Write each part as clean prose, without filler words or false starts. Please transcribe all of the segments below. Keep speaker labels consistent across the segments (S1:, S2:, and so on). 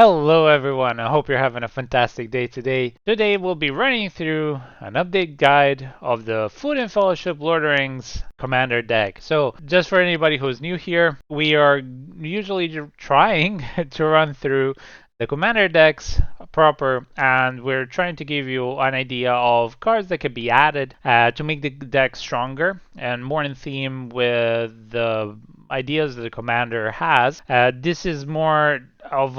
S1: Hello everyone, I hope you're having a fantastic day today. Today we'll be running through an update guide of the Food and Fellowship Lord of the Rings Commander deck. So just for anybody who's new here, we are usually trying to run through the Commander decks proper, and we're trying to give you an idea of cards that could be added to make the deck stronger and more in theme with the ideas that the commander has. This is more of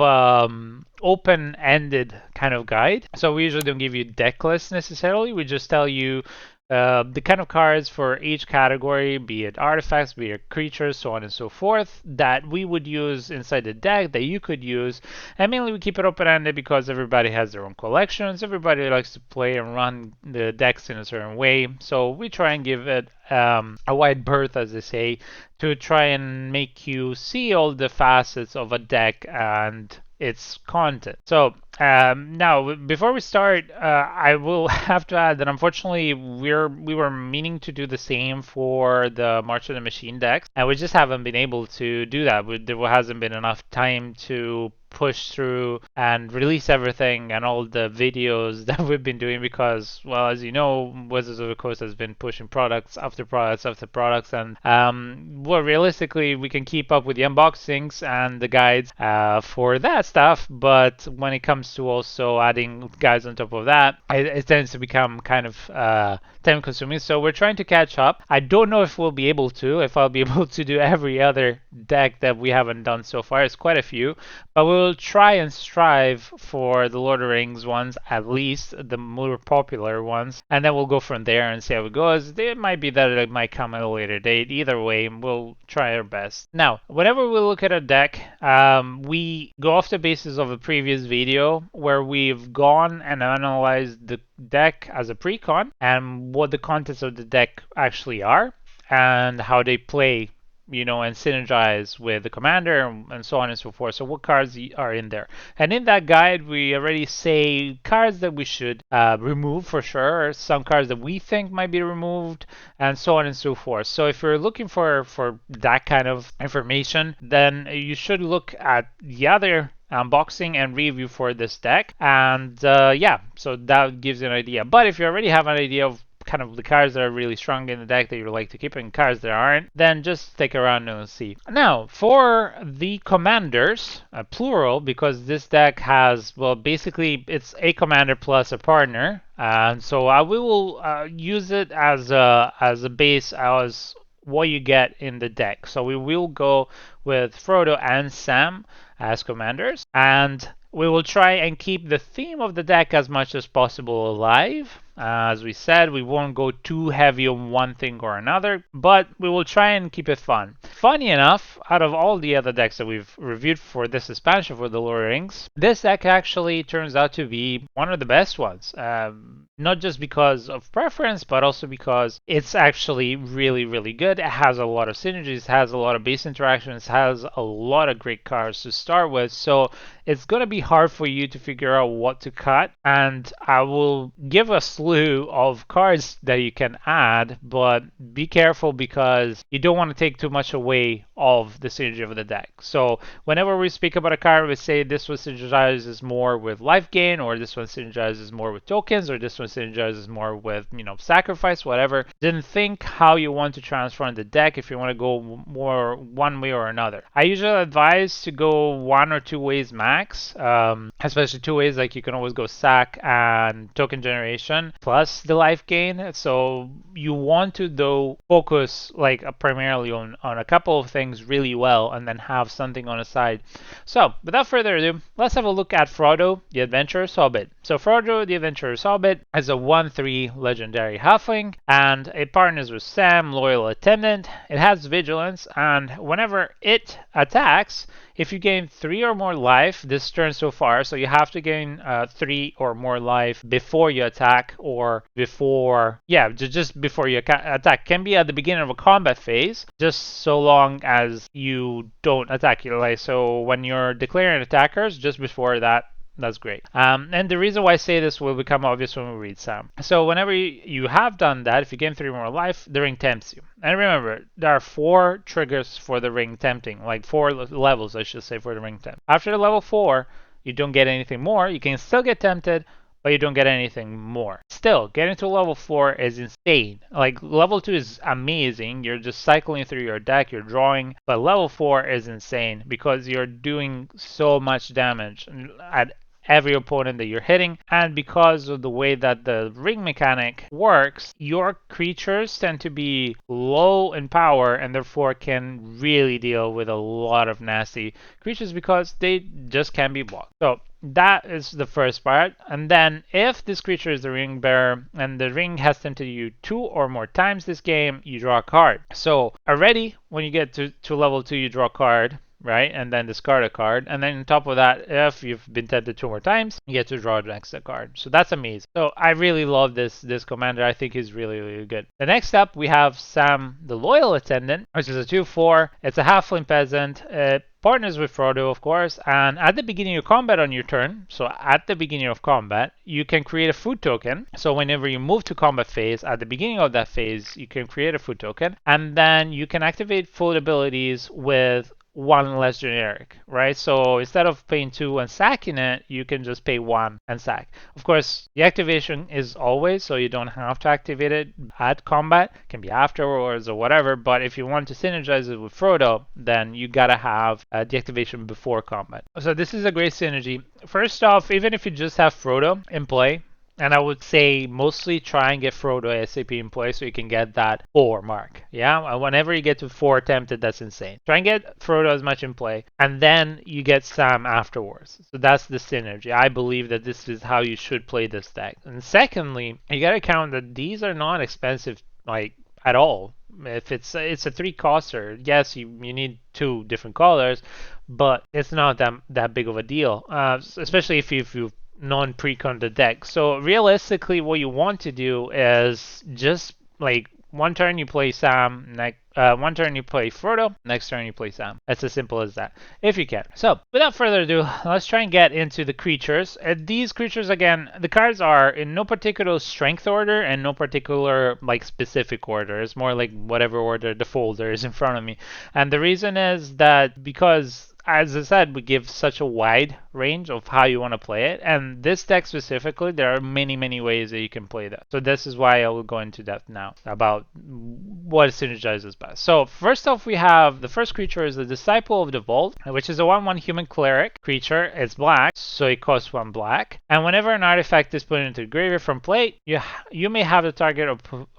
S1: open-ended kind of guide. So we usually don't give you deck lists necessarily. We just tell you the kind of cards for each category, be it artifacts, be it creatures, so on and so forth, that we would use inside the deck that you could use. And mainly we keep it open-ended because everybody has their own collections. Everybody likes to play and run the decks in a certain way. So we try and give it a wide berth, as they say, to try and make you see all the facets of a deck and its content. So now, before we start, I will have to add that unfortunately we were meaning to do the same for the March of the Machine decks, and we just haven't been able to do that. There hasn't been enough time to push through and release everything and all the videos that we've been doing because, well, as you know, Wizards of the Coast has been pushing products after products after products, and well, realistically, we can keep up with the unboxings and the guides for that stuff, but when it comes to also adding guides on top of that, it tends to become kind of time consuming. So we're trying to catch up. I don't know if we'll be able to, if I'll be able to do every other deck that we haven't done so far. It's quite a few, but we'll try and strive for the Lord of the Rings ones, at least the more popular ones, and then we'll go from there and see how it goes. It might be that it might come at a later date. Either way, we'll try our best. Now, whenever we look at a deck, we go off the basis of a previous video where we've gone and analyzed the deck as a precon and what the contents of the deck actually are and how they play, you know, and synergize with the commander and so on and so forth. So what cards are in there? And in that guide, we already say cards that we should remove for sure, some cards that we think might be removed, and so on and so forth. So if you're looking for that kind of information, then you should look at the other unboxing and review for this deck. And yeah, so that gives you an idea. But if you already have an idea of kind of the cards that are really strong in the deck that you would like to keep and cards that aren't, then just stick around and see. Now, for the commanders, plural, because this deck has, well, basically it's a commander plus a partner, and so we will use it as a base as what you get in the deck. So we will go with Frodo and Sam as commanders, and we will try and keep the theme of the deck as much as possible alive. As we said, we won't go too heavy on one thing or another, but we will try and keep it fun. Funny enough, out of all the other decks that we've reviewed for this expansion for the Lord of the Rings, this deck actually turns out to be one of the best ones. Not just because of preference, but also because it's actually really, really good. It has a lot of synergies, has a lot of base interactions, has a lot of great cards to start with. So it's going to be hard for you to figure out what to cut. And I will give a slew of cards that you can add, but be careful because you don't want to take too much away of the synergy of the deck. So whenever we speak about a card, we say this one synergizes more with life gain, or this one synergizes more with tokens, or this one synergizes more with, you know, sacrifice, whatever. Then think how you want to transform the deck if you want to go more one way or another. I usually advise to go one or two ways max, especially two ways. Like you can always go sack and token generation plus the life gain. So you want to though focus like primarily on a couple of things really well and then have something on the side. So without further ado, let's have a look at Frodo, the Adventurous Hobbit. So Frodo, the Adventurous Hobbit, is a 1/3 legendary halfling, and it partners with Sam, loyal attendant. It has vigilance, and whenever it attacks, if you gain 3 or more life this turn so far, so you have to gain 3 or more life before you attack, or before, yeah, just before you attack. Can be at the beginning of a combat phase, just so long as you don't attack your life. So when you're declaring attackers, just before that, that's great. And the reason why I say this will become obvious when we read Sam. So whenever you have done that, if you gain 3 more life, the ring tempts you. And remember, there are 4 triggers for the ring tempting, like 4 levels, I should say, for the ring tempt. After the level 4, you don't get anything more. You can still get tempted, but you don't get anything more. Still, getting to level 4 is insane. Like, level 2 is amazing. You're just cycling through your deck, you're drawing, but level 4 is insane because you're doing so much damage at every opponent that you're hitting, and because of the way that the ring mechanic works, your creatures tend to be low in power and therefore can really deal with a lot of nasty creatures because they just can't be blocked. So that is the first part. And then if this creature is the ring bearer and the ring has tempted you 2 or more times this game, you draw a card. So already when you get to level 2, you draw a card, right? And then discard a card. And then on top of that, if you've been tempted 2 more times, you get to draw the next card. So that's amazing. So I really love this commander. I think he's really, really good. The next up, we have Sam, the Loyal Attendant, which is a 2/4. It's a halfling peasant. Partners with Frodo, of course, and at the beginning of combat on your turn, so at the beginning of combat, you can create a food token. So whenever you move to combat phase, at the beginning of that phase, you can create a food token, and then you can activate food abilities with 1 less generic, right? So instead of paying 2 and sacking it, you can just pay 1 and sack. Of course, the activation is always, so you don't have to activate it at combat. It can be afterwards or whatever, but if you want to synergize it with Frodo, then you gotta have the activation before combat. So this is a great synergy. First off, even if you just have Frodo in play, and I would say mostly try and get Frodo ASAP in play so you can get that 4 mark. Yeah, whenever you get to 4 attempted, that's insane. Try and get Frodo as much in play, and then you get Sam afterwards. So that's the synergy. I believe that this is how you should play this deck. And secondly, you gotta count that these are not expensive, like, at all. If it's a 3-coster, yes, you need 2 different colors, but it's not that big of a deal, especially if you non-precon the deck. So realistically, what you want to do is just like 1 turn you play Sam, 1 turn you play Frodo, next turn you play Sam. It's as simple as that, if you can. So without further ado, let's try and get into the creatures. These creatures, again, the cards are in no particular strength order and no particular like specific order. It's more like whatever order the folder is in front of me. And the reason is that because, as I said, we give such a wide range of how you want to play it. And this deck specifically, there are many, many ways that you can play that. So this is why I will go into depth now about what synergizes best. So first off, we have the first creature is the Disciple of the Vault, which is a 1/1 human cleric creature. It's black, so it costs 1 black. And whenever an artifact is put into the graveyard from play, you may have the target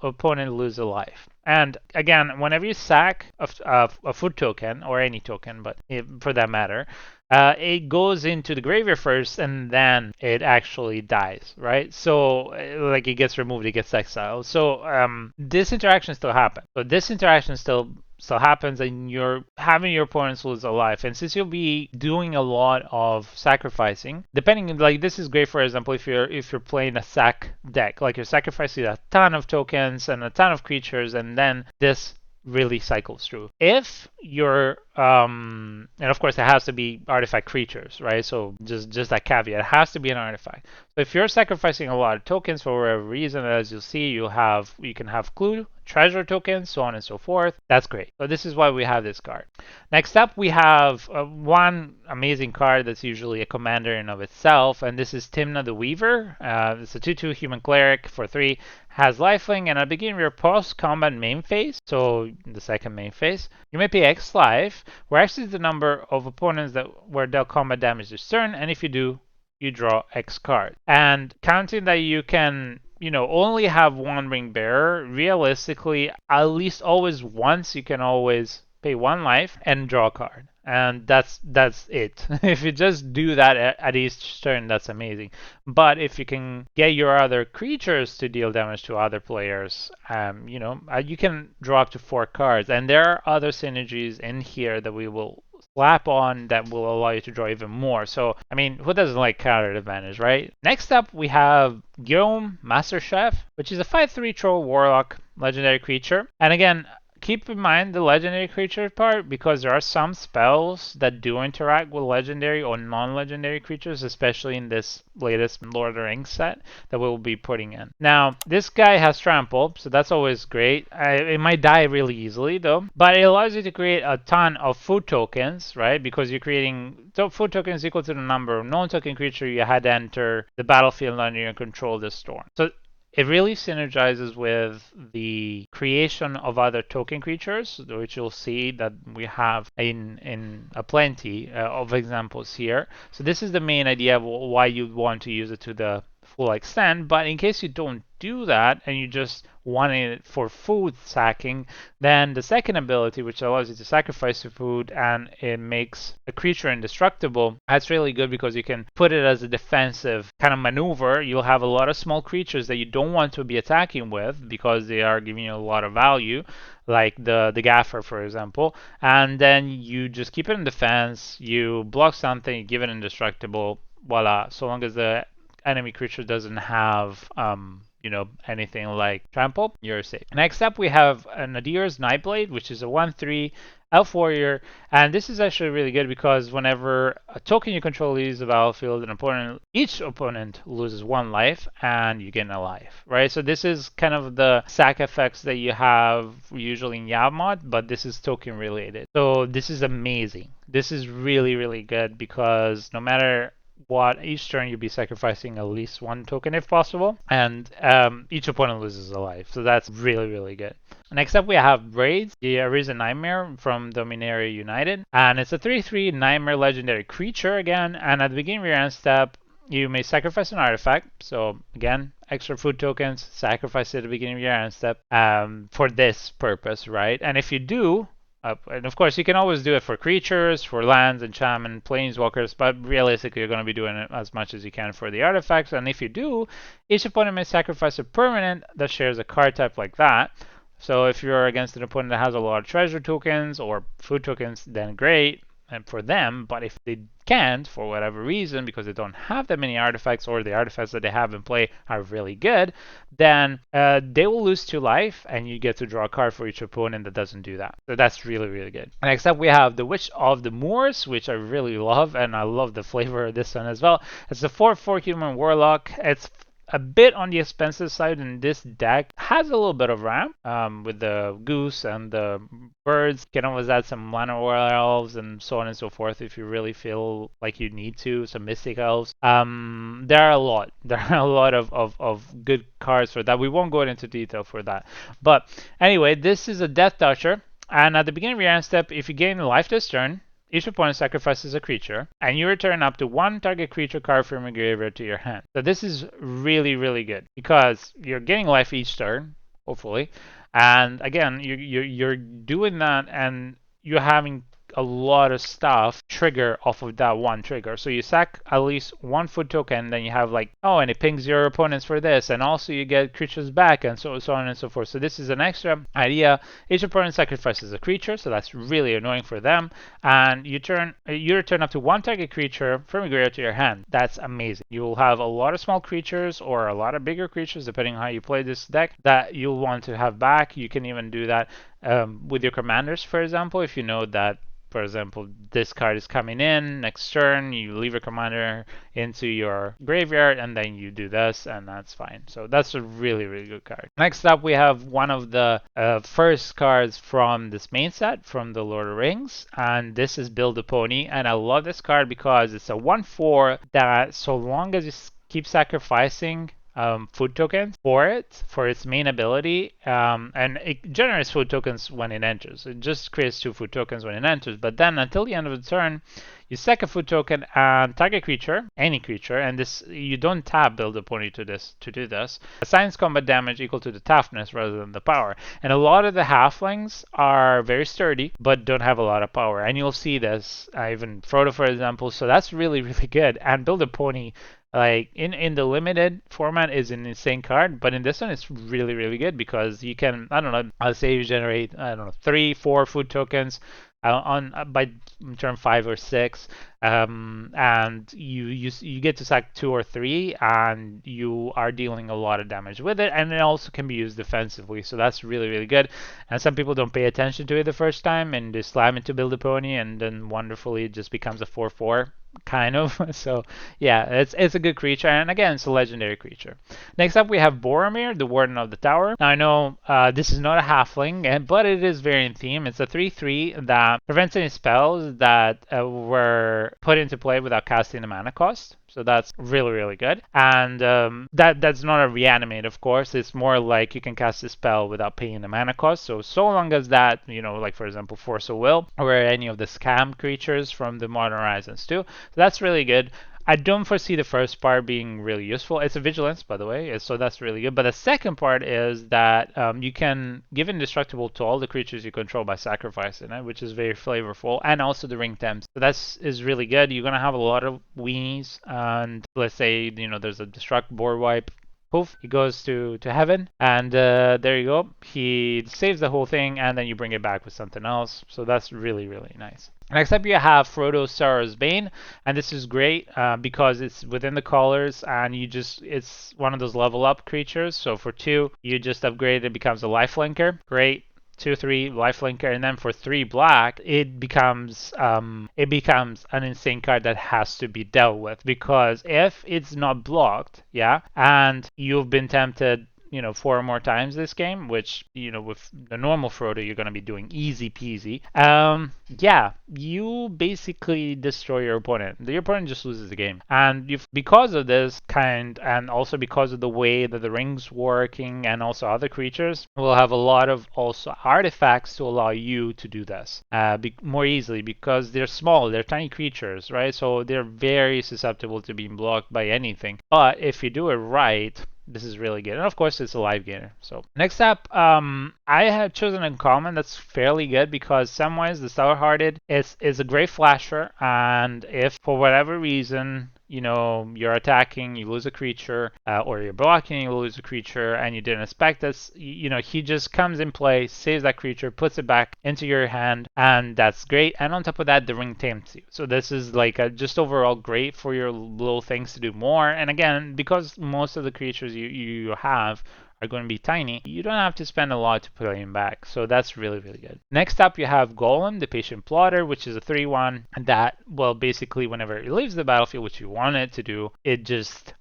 S1: opponent lose a life. And again, whenever you sack a food token, or any token, but for that matter, it goes into the graveyard first and then it actually dies, right? So like it gets removed, it gets exiled. So this interaction still happens. So this interaction still happens, and you're having your opponents lose a life. And since you'll be doing a lot of sacrificing, depending, like this is great, for example, if you're playing a sack deck, like you're sacrificing a ton of tokens and a ton of creatures, and then this really cycles through. If you're and of course it has to be artifact creatures, right? So just that caveat, it has to be an artifact. So if you're sacrificing a lot of tokens for whatever reason, as you'll see, you can have clue, treasure tokens, so on and so forth. That's great. So this is why we have this card. Next up, we have one amazing card that's usually a commander in of itself, and this is Timna the Weaver. It's a 2/2 human cleric for 3, has lifelink, and at the beginning of your post-combat main phase, so the second main phase, you may pay X life, where X is the number of opponents that were dealt combat damage this turn, and if you do, you draw X card. And counting that you can, only have 1 ring bearer, realistically, at least always once, you can always pay 1 life and draw a card. And that's it. If you just do that at each turn, that's amazing. But if you can get your other creatures to deal damage to other players, you can draw up to 4 cards. And there are other synergies in here that we will slap on that will allow you to draw even more. So, I mean, who doesn't like counter advantage, right? Next up, we have Guillaume, Master Chef, which is a 5/3 Troll Warlock legendary creature. And again, keep in mind the legendary creature part, because there are some spells that do interact with legendary or non-legendary creatures, especially in this latest Lord of the Rings set that we'll be putting in. Now, this guy has trample, so that's always great. It might die really easily though, but it allows you to create a ton of food tokens, right? Because you're creating food tokens equal to the number of non-token creature you had enter the battlefield under your control this storm. So it really synergizes with the creation of other token creatures, which you'll see that we have in a plenty of examples here. So this is the main idea of why you want to use it to the full extent. But in case you don't do that and you just want it for food sacking, then the second ability, which allows you to sacrifice your food and it makes a creature indestructible, that's really good because you can put it as a defensive kind of maneuver. You'll have a lot of small creatures that you don't want to be attacking with because they are giving you a lot of value, like the gaffer, for example, and then you just keep it in defense, you block something, you give it indestructible, voila. So long as the enemy creature doesn't have anything like trample, you're safe. Next up, we have Nadir's Nightblade, which is a 1/3 elf warrior, and this is actually really good because whenever a token you control leaves the battlefield, each opponent loses 1 life and you gain a life, right? So this is kind of the sack effects that you have usually in Yavmod, but this is token related. So this is amazing. This is really, really good because no matter what, each turn you'll be sacrificing at least 1 token if possible, and each opponent loses a life. So that's really, really good. Next up, we have Braids, the Arisen Nightmare from Dominaria United, and it's a 3/3 Nightmare legendary creature again, and at the beginning of your end step, you may sacrifice an artifact. So again, extra food tokens, sacrifice it at the beginning of your end step for this purpose, right? And if you do, and of course, you can always do it for creatures, for lands, enchantment, planeswalkers, but realistically, you're going to be doing it as much as you can for the artifacts. And if you do, each opponent may sacrifice a permanent that shares a card type like that. So if you're against an opponent that has a lot of treasure tokens or food tokens, then great, and for them. But if they can't, for whatever reason, because they don't have that many artifacts, or the artifacts that they have in play are really good, then they will lose 2 life, and you get to draw a card for each opponent that doesn't do that. So that's really, really good. Next up, we have the Witch of the Moors, which I really love, and I love the flavor of this one as well. It's a 4/4 human warlock. It's a bit on the expensive side in this deck. Has a little bit of ramp with the goose and the birds. You can always add some Llanowar elves and so on and so forth if you really feel like you need to. Some mystic elves. There are a lot. There are a lot of good cards for that. We won't go into detail for that. But anyway, this is a Death Toucher. And at the beginning of your end step, if you gain life this turn, each opponent sacrifices a creature, and you return up to 1 target creature card from your graveyard to your hand. So this is really, really good because you're getting life each turn, hopefully, and again, you're doing that, and you're having a lot of stuff trigger off of that 1 trigger. So you sack at least 1 food token, then you have like, oh, and it pings your opponents for this, and also you get creatures back, and so on and so forth. So this is an extra idea. Each opponent sacrifices a creature, so that's really annoying for them, and you return up to 1 target creature from your graveyard to your hand. That's amazing. You will have a lot of small creatures or a lot of bigger creatures, depending on how you play this deck, that you'll want to have back. You can even do that with your commanders, for example, if you know that, for example, this card is coming in next turn, you leave your commander into your graveyard, and then you do this, and that's fine. So that's a really, really good card. Next up, we have one of the first cards from this main set, from the Lord of the Rings, and this is Build a Pony, and I love this card because it's a 1/4 that, so long as you keep sacrificing food tokens for its main ability, and it generates food tokens when it enters. It just creates 2 food tokens when it enters, but then until the end of the turn, you sack a food token and target creature, any creature, and this, you don't tap Build a Pony to do this, assigns combat damage equal to the toughness rather than the power. And a lot of the halflings are very sturdy but don't have a lot of power, and you'll see this even Frodo, for example. So that's really, really good. And Build a Pony, like in the limited format, is an insane card, but in this one it's really, really good because you can, I don't know, I'll say you generate, I don't know, 3-4 food tokens by turn 5 or 6, and you get to sack 2 or 3, and you are dealing a lot of damage with it, and it also can be used defensively, so that's really, really good. And some people don't pay attention to it the first time and they slam it to build a pony, and then wonderfully it just becomes a 4/4 kind of. So yeah, it's a good creature, and again, it's a legendary creature. Next up we have Boromir, the Warden of the Tower. Now I know this is not a halfling, but it is very in theme. It's a 3/3 that prevents any spells that were put into play without casting the mana cost. So that's really, really good. And that's not a reanimate, of course. It's more like you can cast a spell without paying the mana cost. So long as that, like for example, Force of Will or any of the scam creatures from the Modern Horizons too. So that's really good. I don't foresee the first part being really useful. It's a vigilance, by the way, so that's really good. But the second part is that you can give indestructible to all the creatures you control by sacrificing it, which is very flavorful, and also the ring temps. So that's is really good. You're gonna have a lot of weenies, and let's say there's a destruct board wipe. Poof, he goes to heaven, and there you go. He saves the whole thing, and then you bring it back with something else. So that's really, really nice. Next up, you have Frodo Sorrow's Bane, and this is great because it's within the colors, and it's one of those level up creatures. So for 2, you just upgrade it, becomes a lifelinker. Great. 2/3 lifelinker, and then for 3 black, it becomes an insane card that has to be dealt with, because if it's not blocked, yeah, and you've been tempted 4 or more times this game, which with the normal Frodo you're going to be doing easy peasy. Yeah, you basically destroy your opponent. Your opponent just loses the game, and because of this and also because of the way that the ring's working, and also other creatures will have a lot of also artifacts to allow you to do this more easily, because they're small, they're tiny creatures, right? So they're very susceptible to being blocked by anything. But if you do it right, this is really good. And of course, it's a live gainer. So next up, I have chosen Uncommon. That's fairly good because Samwise the Sour-Hearted is a great flasher. And if for whatever reason, you're attacking, you lose a creature, or you're blocking, you lose a creature, and you didn't expect this, he just comes in play, saves that creature, puts it back into your hand, and that's great. And on top of that, the ring tempts you. So this is like just overall great for your little things to do more. And again, because most of the creatures you have are going to be tiny, you don't have to spend a lot to play him back. So that's really, really good. Next up, you have Golem, the Patient Plotter, which is a 3/1 that, well, basically whenever it leaves the battlefield, which you want it to do, it just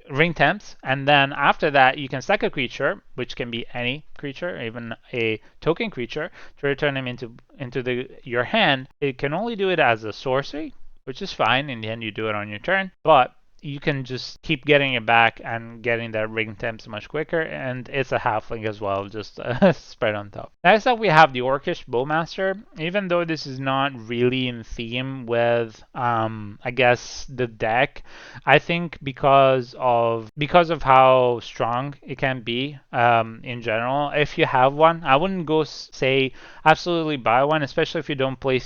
S1: ring temps, and then after that you can sack a creature, which can be any creature, even a token creature, to return him into your hand. It can only do it as a sorcery, which is fine. In the end, you do it on your turn, but you can just keep getting it back and getting that ring temps much quicker, and it's a halfling as well, just spread on top. Next up, we have the Orcish Bowmaster. Even though this is not really in theme with, I guess, the deck, I think because of how strong it can be in general, if you have one, I wouldn't go say absolutely buy one, especially if you don't play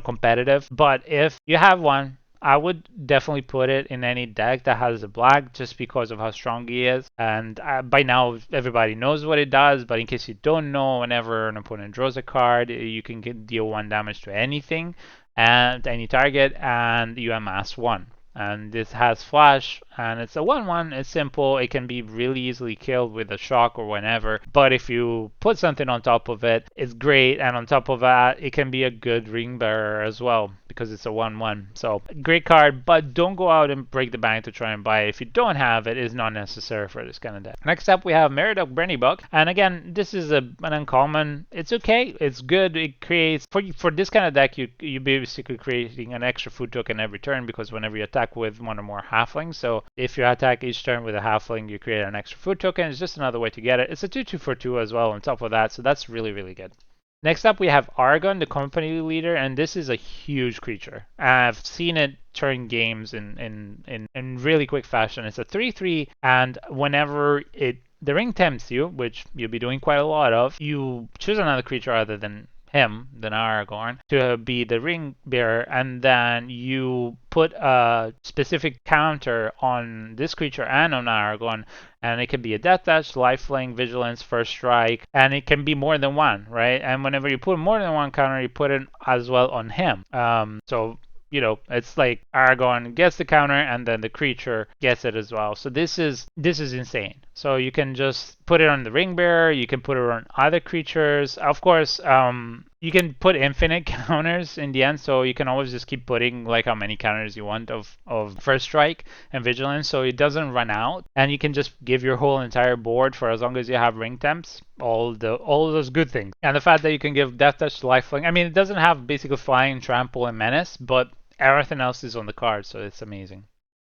S1: competitive. But if you have one, I would definitely put it in any deck that has a black, just because of how strong he is. And by now, everybody knows what it does, but in case you don't know, whenever an opponent draws a card, you can deal 1 damage to anything and any target, and you amass 1. And this has flash, and it's a 1/1. It's simple. It can be really easily killed with a shock or whenever. But if you put something on top of it, it's great. And on top of that, it can be a good ring bearer as well, because it's a 1/1. So great card, but don't go out and break the bank to try and buy it. If you don't have it, it's not necessary for this kind of deck. Next up, we have Meridoc Brennybuck. And again, this is an uncommon. It's okay. It's good. It creates, for this kind of deck, you basically creating an extra food token every turn, because whenever you attack with 1 or more halflings, so if you attack each turn with a halfling, you create an extra food token. It's just another way to get it. It's a 2/2 for 2 as well on top of that, so that's really, really good. Next up, we have Argon, the company leader, and this is a huge creature. I've seen it turn games in really quick fashion. It's a 3/3, and whenever the ring tempts you, which you'll be doing quite a lot of, you choose another creature other than him, then Aragorn, to be the ring bearer, and then you put a specific counter on this creature and on Aragorn, and it can be a death touch, lifelink, vigilance, first strike, and it can be more than one, right? And whenever you put more than one counter, you put it as well on him. So you know, it's like Aragorn gets the counter and then the creature gets it as well. So this is insane. So you can just put it on the ring bearer, you can put it on other creatures. Of course, you can put infinite counters in the end, so you can always just keep putting like how many counters you want of first strike and vigilance, so it doesn't run out, and you can just give your whole entire board for as long as you have ring temps, all those good things. And the fact that you can give death touch, lifelink. I mean, it doesn't have basically flying, trample, and menace, but everything else is on the card, so it's amazing.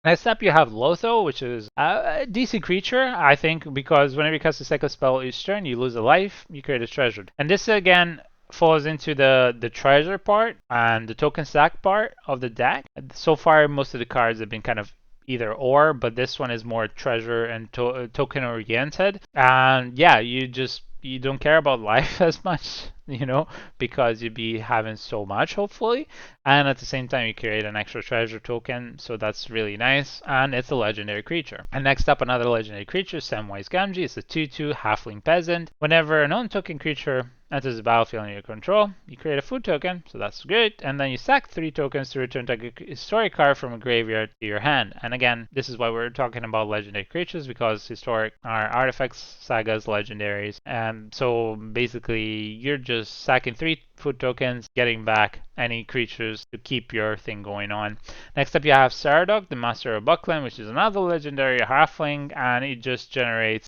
S1: Next up, you have Lotho, which is a decent creature, I think, because whenever you cast a second spell each turn, you lose a life, you create a treasure. And this, again, falls into the treasure part and the token stack part of the deck. So far, most of the cards have been kind of either or, but this one is more treasure and token oriented. And yeah, you don't care about life as much, you know, because you'd be having so much, hopefully. And at the same time, you create an extra treasure token, so that's really nice. And it's a legendary creature. And next up, another legendary creature, Samwise Gamgee. It's a 2/2 halfling peasant. Whenever a non-token creature enters the battlefield under your control, you create a food token, so that's good. And then you sack 3 tokens to return a historic card from a graveyard to your hand. And again, this is why we're talking about legendary creatures, because historic are artifacts, sagas, legendaries. And so basically, you're just sacking 3 food tokens, getting back any creatures to keep your thing going on. Next up, you have Saradoc, the Master of Buckland, which is another legendary halfling, and it just generates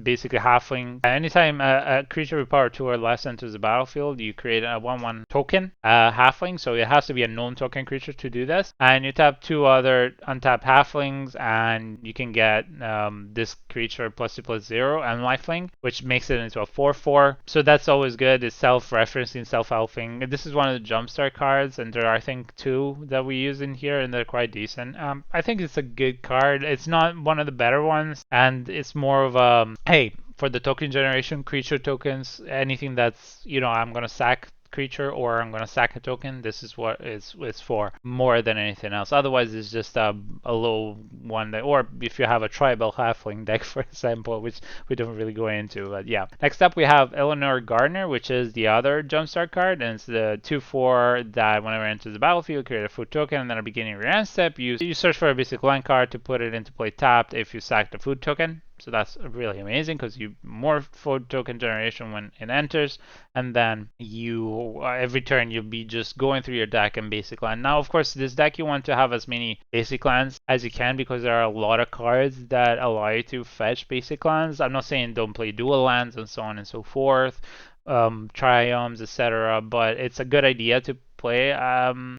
S1: basically halfling. Anytime a creature with power 2 or less enters the battlefield, you create a 1/1 token halfling, so it has to be a non-token creature to do this. And you tap 2 other untapped halflings, and you can get this creature +2/+0 and lifelink, which makes it into a 4/4. So that's always good. It's self-referencing, self-helping. This is one of the jumpstart cards, and there are, I think, 2 that we use in here, and they're quite decent. I think it's a good card. It's not one of the better ones, and it's more of a, hey, for the token generation, creature tokens, anything that's, you know, I'm going to sack creature or I'm going to sack a token, this is what it's for more than anything else. Otherwise, it's just a low one that, or if you have a tribal halfling deck, for example, which we don't really go into, but yeah. Next up, we have Eleanor Gardner, which is the other jumpstart card, and it's the 2/4 that whenever it enters the battlefield, create a food token, and then at the beginning of your end step, you search for a basic land card to put it into play tapped if you sack the food token. So that's really amazing because you more food token generation when it enters, and then you every turn you'll be just going through your deck and basic land. Now, of course, this deck you want to have as many basic lands as you can because there are a lot of cards that allow you to fetch basic lands. I'm not saying don't play dual lands and so on and so forth, triomes, etc. But it's a good idea to play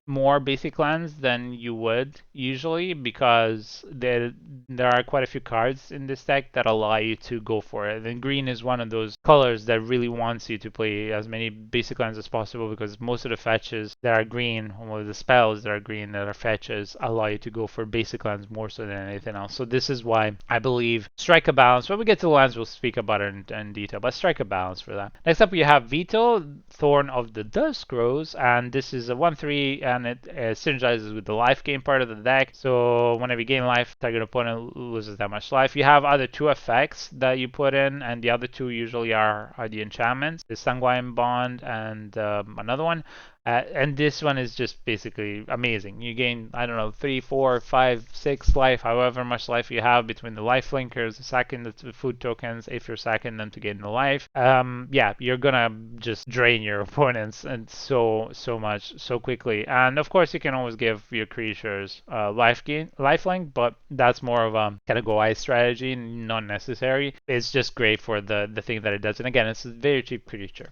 S1: more basic lands than you would usually because there are quite a few cards in this deck that allow you to go for it. And green is one of those colors that really wants you to play as many basic lands as possible because most of the fetches that are green, or the spells that are green that are fetches, allow you to go for basic lands more so than anything else. So this is why I believe strike a balance. When we get to the lands, we'll speak about it in detail, but strike a balance for that. Next up, we have Vito, Thorn of the Dusk Rose, and this is a 1/3 and it synergizes with the life gain part of the deck. So whenever you gain life, target opponent loses that much life. You have other 2 effects that you put in, and the other 2 usually are the enchantments, the Sanguine Bond and another one. And this one is just basically amazing. You gain, I don't know, 3, 4, 5, 6 life, however much life you have between the life linkers, sacking the food tokens, if you're sacking them to gain the life. Yeah, you're gonna just drain your opponents and so much, so quickly. And of course, you can always give your creatures lifelink, but that's more of a kind of go ice strategy, not necessary. It's just great for the thing that it does. And again, it's a very cheap creature.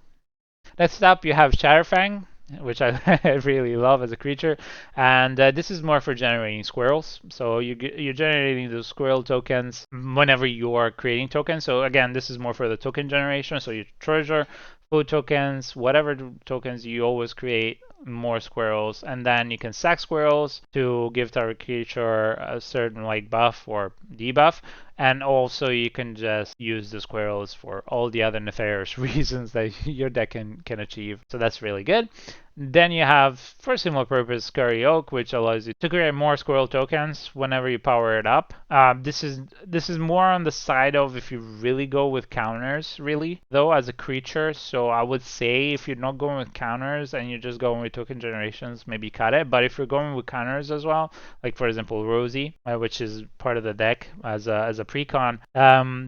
S1: Next up, you have Shadowfang, which I really love as a creature, and this is more for generating squirrels. So you're generating those squirrel tokens whenever you are creating tokens. So again, this is more for the token generation. So you treasure food tokens, whatever tokens you always create more squirrels, and then you can sack squirrels to give target creature a certain like buff or debuff, and also you can just use the squirrels for all the other nefarious reasons that your deck can achieve. So that's really good. Then you have, for similar purpose, Scurry Oak, which allows you to create more squirrel tokens whenever you power it up. This is more on the side of if you really go with counters, really, though, as a creature. So I would say if you're not going with counters and you're just going with token generations, maybe cut it. But if you're going with counters as well, like for example Rosie, which is part of the deck as a precon,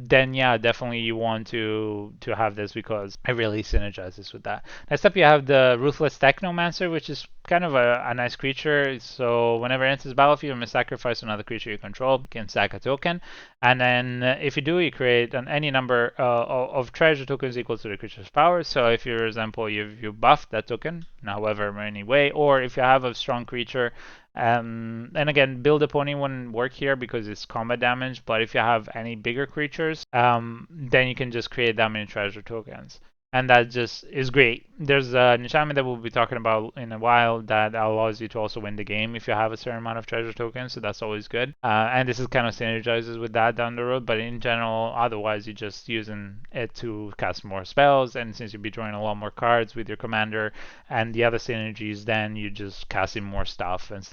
S1: then yeah, definitely you want to have this because it really synergizes with that. Next up, you have the Ruthless Technomancer, which is kind of a nice creature. So whenever it enters the battlefield, you may sacrifice another creature you control. You can sack a token, and then if you do, you create any number of treasure tokens equal to the creature's power. So if, for example, you buff that token, however many way, or if you have a strong creature. And again, build a pony wouldn't work here because it's combat damage, but if you have any bigger creatures, then you can just create that many treasure tokens. And that just is great. There's an enchantment that we'll be talking about in a while that allows you to also win the game if you have a certain amount of treasure tokens, so that's always good. And this is kind of synergizes with that down the road, but in general, otherwise you're just using it to cast more spells, and since you'll be drawing a lot more cards with your commander and the other synergies, then you're just casting more stuff, and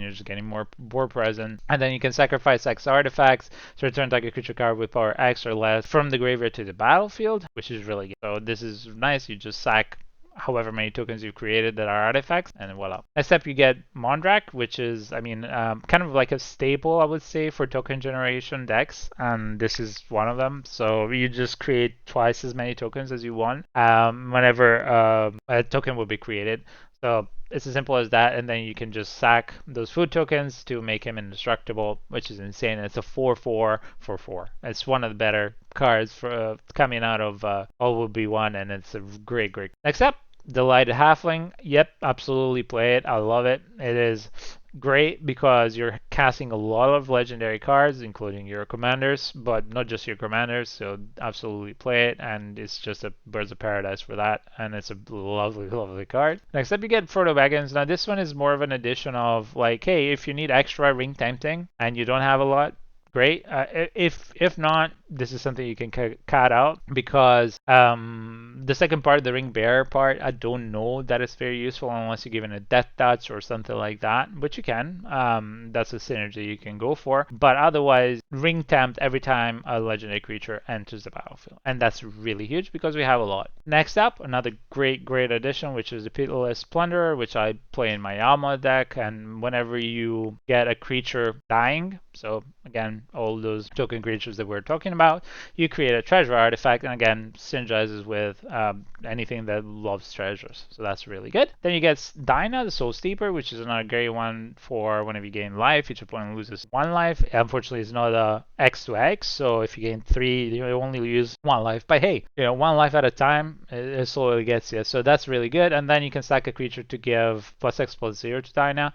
S1: you're just getting more board present. And then you can sacrifice X artifacts to return target creature card with power X or less from the graveyard to the battlefield, which is really good. So this is nice. You just sack however many tokens you've created that are artifacts, and voila. Next up, you get Mondrak, which is, kind of like a staple, I would say, for token generation decks, and this is one of them. So you just create twice as many tokens as you want whenever a token will be created. So it's as simple as that, and then you can just sack those food tokens to make him indestructible, which is insane. It's a 4/4 for 4. It's one of the better cards for coming out of All Will Be One, and it's a great. Next up, Delighted Halfling. Yep, absolutely play it. I love it. It is great because you're casting a lot of legendary cards, including your commanders, but not just your commanders, so absolutely play it, and it's just a Birds of Paradise for that, and it's a lovely card. Next up, you get Frodo Baggins. Now this one is more of an addition of like, hey, if you need extra ring tempting and you don't have a lot, great. If not, this is something you can cut out because the second part, the ring bearer part, I don't know that it's very useful unless you're given a death touch or something like that, which you can. That's a synergy you can go for. But otherwise, ring tempt every time a legendary creature enters the battlefield, and that's really huge because we have a lot. Next up, another great addition, which is the Pitiless Plunderer, which I play in my Alma deck, and whenever you get a creature dying, so again, all those token creatures that we're talking about, you create a treasure artifact, and again, synergizes with anything that loves treasures. So that's really good. Then you get Dinah, the Soul Steeper, which is another great one for whenever you gain life, each opponent loses 1 life. Unfortunately, it's not a X to X, so if you gain 3, you only lose 1 life. But hey, 1 life at a time, it slowly gets you. So that's really good. And then you can stack a creature to give +X/+0 to Dinah.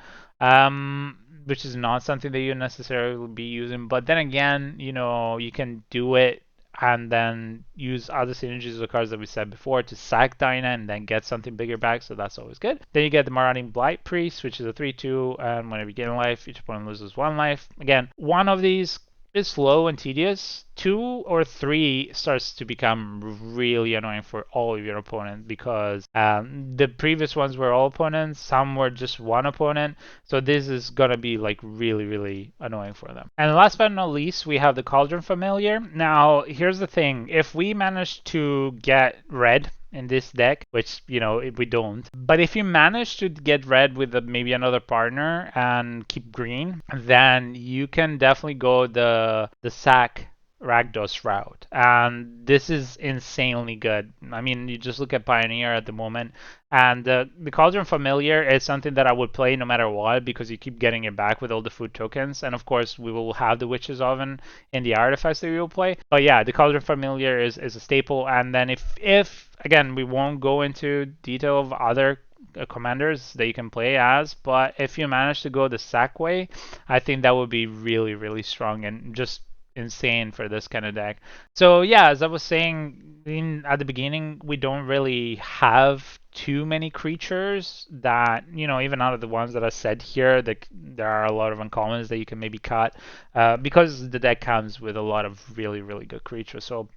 S1: Which is not something that you necessarily will be using. But then again, you can do it and then use other synergies of the cards that we said before to sack Dinah and then get something bigger back, so that's always good. Then you get the Marauding Blight Priest, which is a 3/2, and whenever you gain life, each opponent loses 1 life. Again, one of these is slow and tedious. 2 or 3 starts to become really annoying for all of your opponents because the previous ones were all opponents, some were just one opponent, so this is gonna be like really annoying for them. And last but not least, we have the Cauldron Familiar. Now here's the thing, if we manage to get red in this deck, which we don't, but if you manage to get red with maybe another partner and keep green, then you can definitely go the sack Rakdos route, and this is insanely good. I mean, you just look at Pioneer at the moment, and the Cauldron Familiar is something that I would play no matter what because you keep getting it back with all the food tokens, and of course we will have the Witch's Oven in the artifacts that we will play. But yeah, the Cauldron Familiar is a staple, and then if again, we won't go into detail of other commanders that you can play as, but if you manage to go the sack way, I think that would be really strong and just insane for this kind of deck. So yeah, as I was saying at the beginning, we don't really have too many creatures that, even out of the ones that I said here, that there are a lot of uncommons that you can maybe cut, because the deck comes with a lot of really, really good creatures. So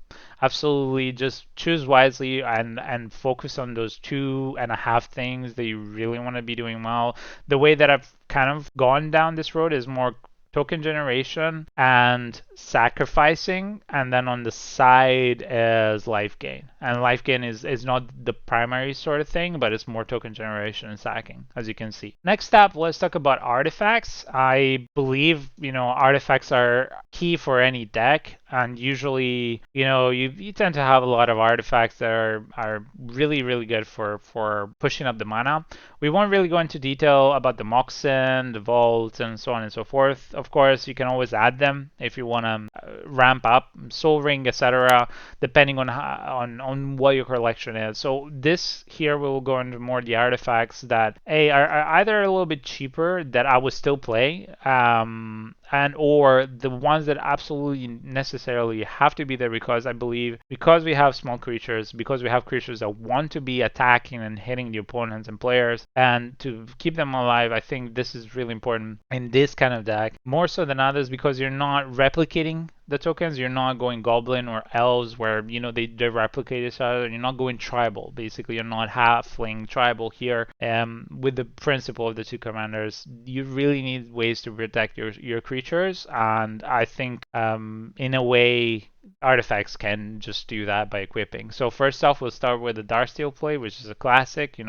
S1: absolutely just choose wisely and focus on those 2.5 things that you really want to be doing well. The way that I've kind of gone down this road is more token generation and sacrificing, and then on the side is life gain. And life gain is not the primary sort of thing, but it's more token generation and sacking, as you can see. Next up, let's talk about artifacts. I believe, artifacts are key for any deck, and usually, you tend to have a lot of artifacts that are really, really good for pushing up the mana. We won't really go into detail about the Moxen, the Vault, and so on and so forth. Of course, you can always add them if you want to ramp up Soul Ring, etc., depending on what your collection is. So this here we will go into more the artifacts that are either a little bit cheaper that I would still play, and or the ones that absolutely necessarily have to be there, because I believe because we have small creatures, because we have creatures that want to be attacking and hitting the opponents and players, and to keep them alive, I think this is really important in this kind of deck, more so than others, because you're not replicating the tokens. You're not going goblin or elves where they replicate each other. You're not going tribal. Basically, you're not halfling tribal here. With the principle of the two commanders, you really need ways to protect your creatures, and I think in a way artifacts can just do that by equipping. So first off, we'll start with the Darksteel play, which is a classic.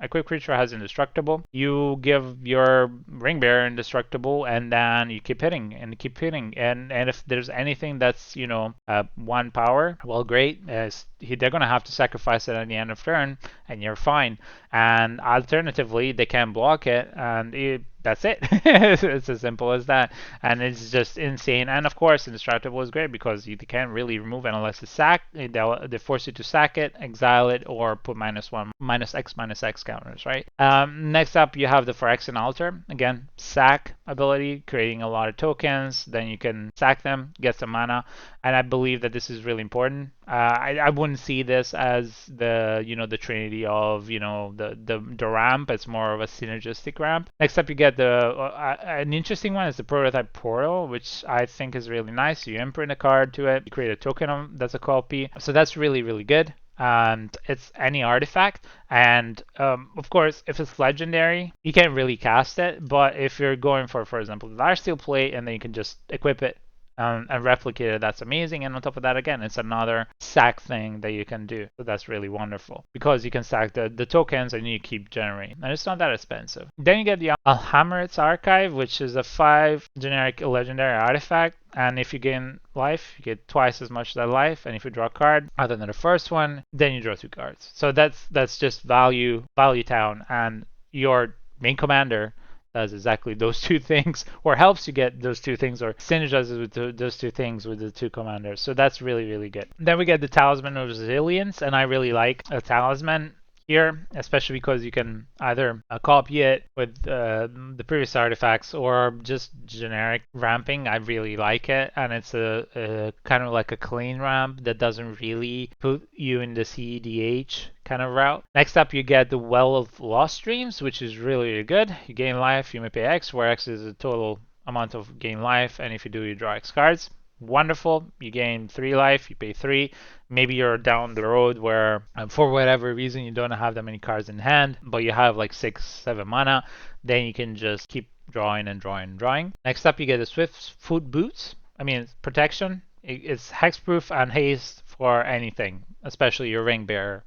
S1: Equipped creature has indestructible. You give your ring bearer indestructible, and then you keep hitting and keep hitting. And if there's anything that's 1 power, well, great. They're gonna have to sacrifice it at the end of turn, and you're fine. And alternatively, they can block it, and that's it. It's as simple as that, and it's just insane. And of course, indestructible is great because you can't really remove it unless it's sack. They force you to sack it, exile it, or put -1, -X counters, right? Next up, you have the Phyrexian Altar. Again, sack ability, creating a lot of tokens. Then you can sack them, get some mana, and I believe that this is really important. I wouldn't see this as the trinity of the ramp. It's more of a synergistic ramp. Next up, you get an interesting one is the Prototype Portal, which I think is really nice. You imprint a card to it, you create a token that's a copy. So that's really, really good. And it's any artifact, and of course, if it's legendary, you can't really cast it. But if you're going for example, the Darksteel plate, and then you can just equip it and replicate it, that's amazing. And on top of that, again, it's another sack thing that you can do. So that's really wonderful because you can sack the tokens and you keep generating, and it's not that expensive. Then you get the Alhammarret's Archive, which is a 5 generic legendary artifact. And if you gain life, you get twice as much of that life. And if you draw a card other than the first one, then you draw 2 cards. So that's just value town, and your main commander does exactly those 2 things, or helps you get those 2 things, or synergizes with those 2 things with the 2 commanders. So that's really, really good. Then we get the Talisman of Resilience, and I really like a talisman here, especially because you can either copy it with the previous artifacts or just generic ramping. I really like it, and it's a kind of like a clean ramp that doesn't really put you in the CEDH kind of route. Next up, you get the Well of Lost Dreams, which is really, really good. You gain life, you may pay X, where X is the total amount of gain life, and if you do, you draw X cards. Wonderful. You gain 3 life, you pay 3. Maybe you're down the road where for whatever reason you don't have that many cards in hand, but you have like 6-7 mana. Then you can just keep drawing and drawing and drawing. Next up, you get the Swift Foot Boots. I mean, protection. It's hexproof and haste for anything, especially your ring bearer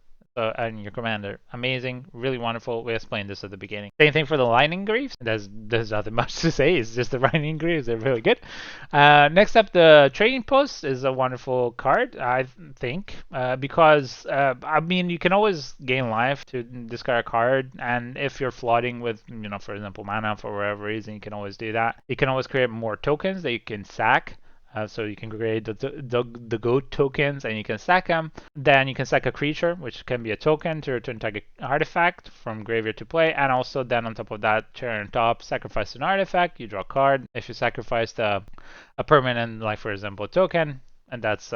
S1: and your commander. Amazing, really wonderful. We explained this at the beginning. Same thing for the Lightning Greaves. There's nothing much to say. It's just the Lightning Greaves. They're really good. Next up, the Trading Post is a wonderful card, I think, because I mean, you can always gain life to discard a card, and if you're flooding with, for example, mana for whatever reason, you can always do that. You can always create more tokens that you can sack. So you can create the goat tokens and you can stack them. Then you can stack a creature, which can be a token to return target artifact from graveyard to play. And also then on top of that, turn on top, sacrifice an artifact, you draw a card. If you sacrificed a permanent, like for example, a token, and that's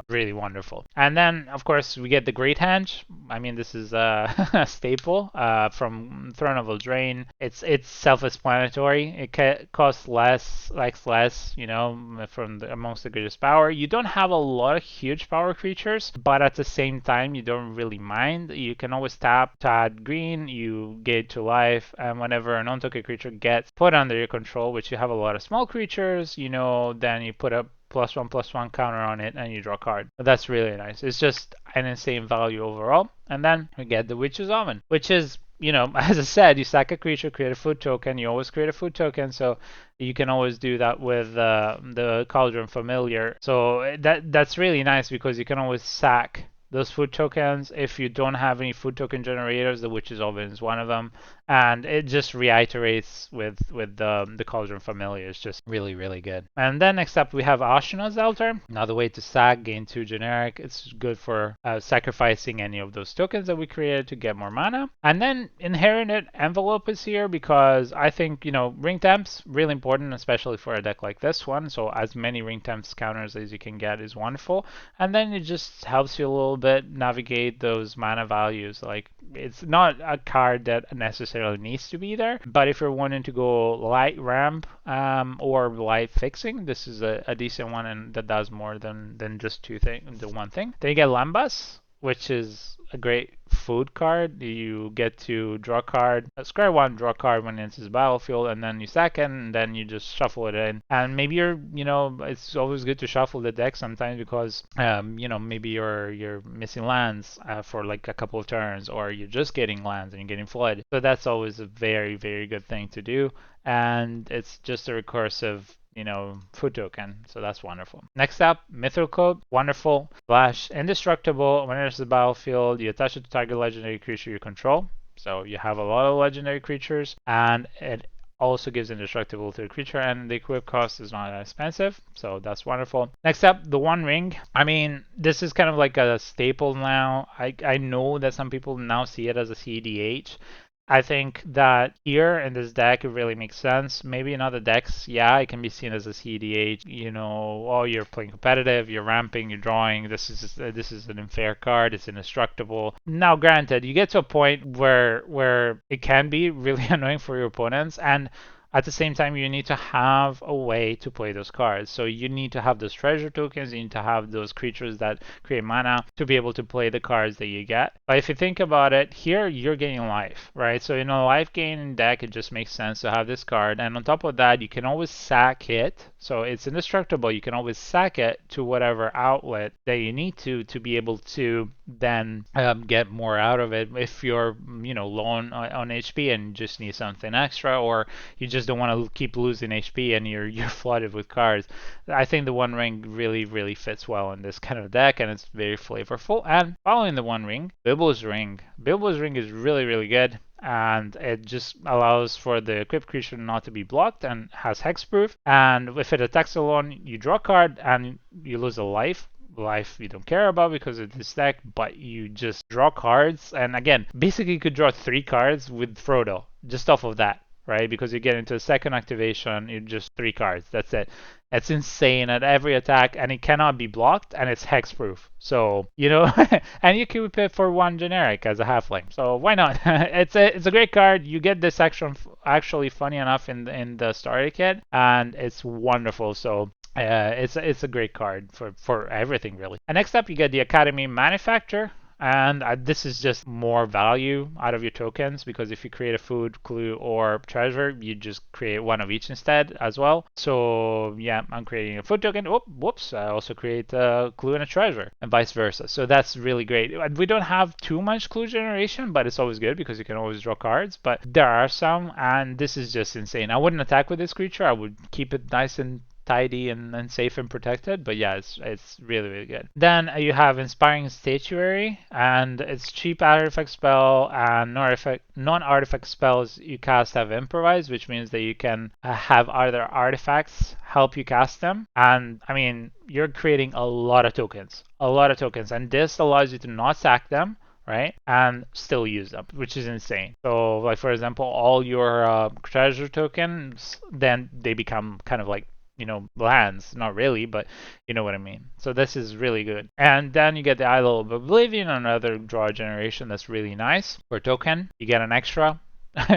S1: really wonderful. And then, of course, we get the Great Henge. I mean, this is a staple from Throne of Eldraine. It's self-explanatory. It costs less, likes less, you know, from amongst the greatest power. You don't have a lot of huge power creatures, but at the same time, you don't really mind. You can always tap to add green, you get to life, and whenever a non-token creature gets put under your control, which you have a lot of small creatures, you know, then you put up +1/+1 counter on it and you draw a card. That's really nice. It's just an insane value overall. And then we get the Witch's Oven, which is, you know, as I said, you sack a creature, create a food token. You always create a food token, so you can always do that with the Cauldron Familiar. So that's really nice because you can always sack those food tokens. If you don't have any food token generators, the Witch's Oven is one of them, and it just reiterates with the Cauldron Familiar. It's just really, really good. And then next up we have Ashina's Altar, another way to sack, gain 2 generic. It's good for sacrificing any of those tokens that we created to get more mana. And then Inherited Envelope is here because I think, you know, ring temps really important, especially for a deck like this one. So as many ring temps counters as you can get is wonderful, and then it just helps you a little bit navigate those mana values. Like, it's not a card that necessarily needs to be there, but if you're wanting to go light ramp or light fixing, this is a decent one, and that does more than just the one thing. Then you get Lambas, which is a great food card. You get to draw a card, square one, draw a card when it enters the battlefield, and then you sack it, and then you just shuffle it in. And maybe you're, you know, it's always good to shuffle the deck sometimes because, you know, maybe you're missing lands for like a couple of turns, or you're just getting lands and you're getting flood. So that's always a very, very good thing to do. And it's just a recursive, you know, food token. So that's wonderful. Next up, Mithril Coat. Wonderful. Flash. Indestructible. When it enters the battlefield, you attach it to target legendary creature you control. So you have a lot of legendary creatures, and it also gives indestructible to the creature, and the equip cost is not that expensive, so that's wonderful. Next up, the One Ring. I mean, this is kind of like a staple now. I know that some people now see it as a CDH. I think that here in this deck, it really makes sense. Maybe in other decks, yeah, it can be seen as a CDH. You know, oh, you're playing competitive, you're ramping, you're drawing. This is an unfair card. It's indestructible. Now, granted, you get to a point where it can be really annoying for your opponents, and at the same time, you need to have a way to play those cards. So you need to have those treasure tokens, you need to have those creatures that create mana to be able to play the cards that you get. But if you think about it, here you're getting life, right? So in a life gain deck, it just makes sense to have this card. And on top of that, you can always sack it. So it's indestructible. You can always sack it to whatever outlet that you need to be able to then get more out of it. If you're, you know, low on HP and just need something extra, or you just don't want to keep losing HP and you're flooded with cards. I think the One Ring really, really fits well in this kind of deck, and it's very flavorful. And following the One Ring, Bilbo's Ring. Bilbo's Ring is really, really good, and it just allows for the equipped creature not to be blocked and has hexproof. And if it attacks alone, you draw a card and you lose a life. Life you don't care about because of this deck, but you just draw cards. And again, basically you could draw 3 cards with Frodo just off of that, right? Because you get into a second activation, you just 3 cards. That's it. It's insane at every attack, and it cannot be blocked, and it's hexproof. So, you know, and you keep it for 1 generic as a halfling. So why not? It's a great card. You get this action actually, funny enough, in the starter kit, and it's wonderful. So it's a great card for everything really. And next up, you get the Academy Manufacturer. And this is just more value out of your tokens, because if you create a food, clue, or treasure, you just create one of each instead as well. So yeah, I'm creating a food token. Oh, whoops, I also create a clue and a treasure, and vice versa. So that's really great. We don't have too much clue generation, but it's always good because you can always draw cards. But there are some, and this is just insane. I wouldn't attack with this creature. I would keep it nice and tidy and safe and protected. But yeah, it's really, really good. Then you have Inspiring Statuary, and it's cheap artifact spell, and non-artifact spells you cast have Improvise, which means that you can have other artifacts help you cast them. And I mean, you're creating a lot of tokens, and this allows you to not sack them, right? And still use them, which is insane. So, like for example, all your treasure tokens, then they become kind of like, you know, lands. Not really, but you know what I mean. So this is really good. And then you get the Idol of Oblivion, another draw generation that's really nice. For token, you get an extra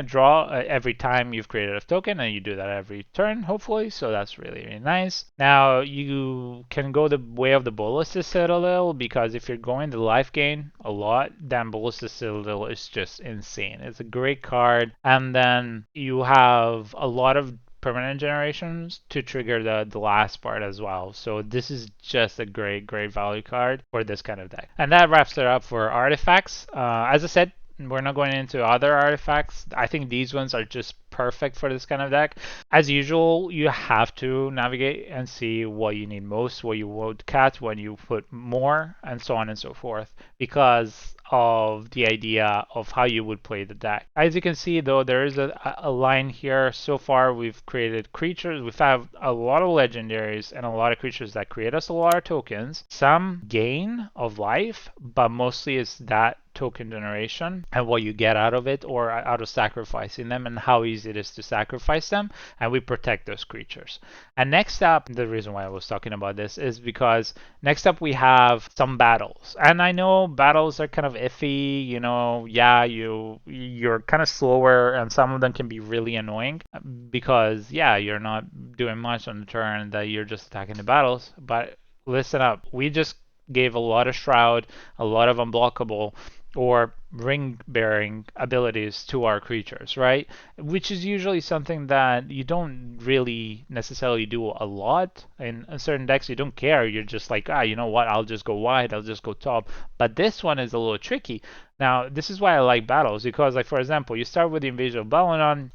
S1: draw every time you've created a token, and you do that every turn, hopefully. So that's really, really nice. Now you can go the way of the Ballistic Citadel, because if you're going the life gain a lot, then Ballistic Citadel is just insane. It's a great card, and then you have a lot of permanent generations to trigger the last part as well. So this is just a great value card for this kind of deck. And that wraps it up for artifacts. As I said, we're not going into other artifacts. I think these ones are just perfect for this kind of deck. As usual, you have to navigate and see what you need most, what you would cut, when you put more, and so on and so forth, because of the idea of how you would play the deck. As you can see, though, there is a line here. So far, we've created creatures. We've had a lot of legendaries and a lot of creatures that create us a lot of tokens. Some gain of life, but mostly it's that token generation and what you get out of it, or out of sacrificing them, and how easy it is to sacrifice them, and we protect those creatures. And next up, the reason why I was talking about this is because next up we have some battles. And I know battles are kind of iffy, you know, yeah, you're kind of slower, and some of them can be really annoying because yeah, you're not doing much on the turn, that you're just attacking the battles. But listen up, we just gave a lot of Shroud, a lot of unblockable or ring bearing abilities to our creatures, right? Which is usually something that you don't really necessarily do a lot. In certain decks, you don't care. You're just like, you know what? I'll just go wide. I'll just go top. But this one is a little tricky. Now, this is why I like battles, because, like, for example, you start with the Invasion of Balanon.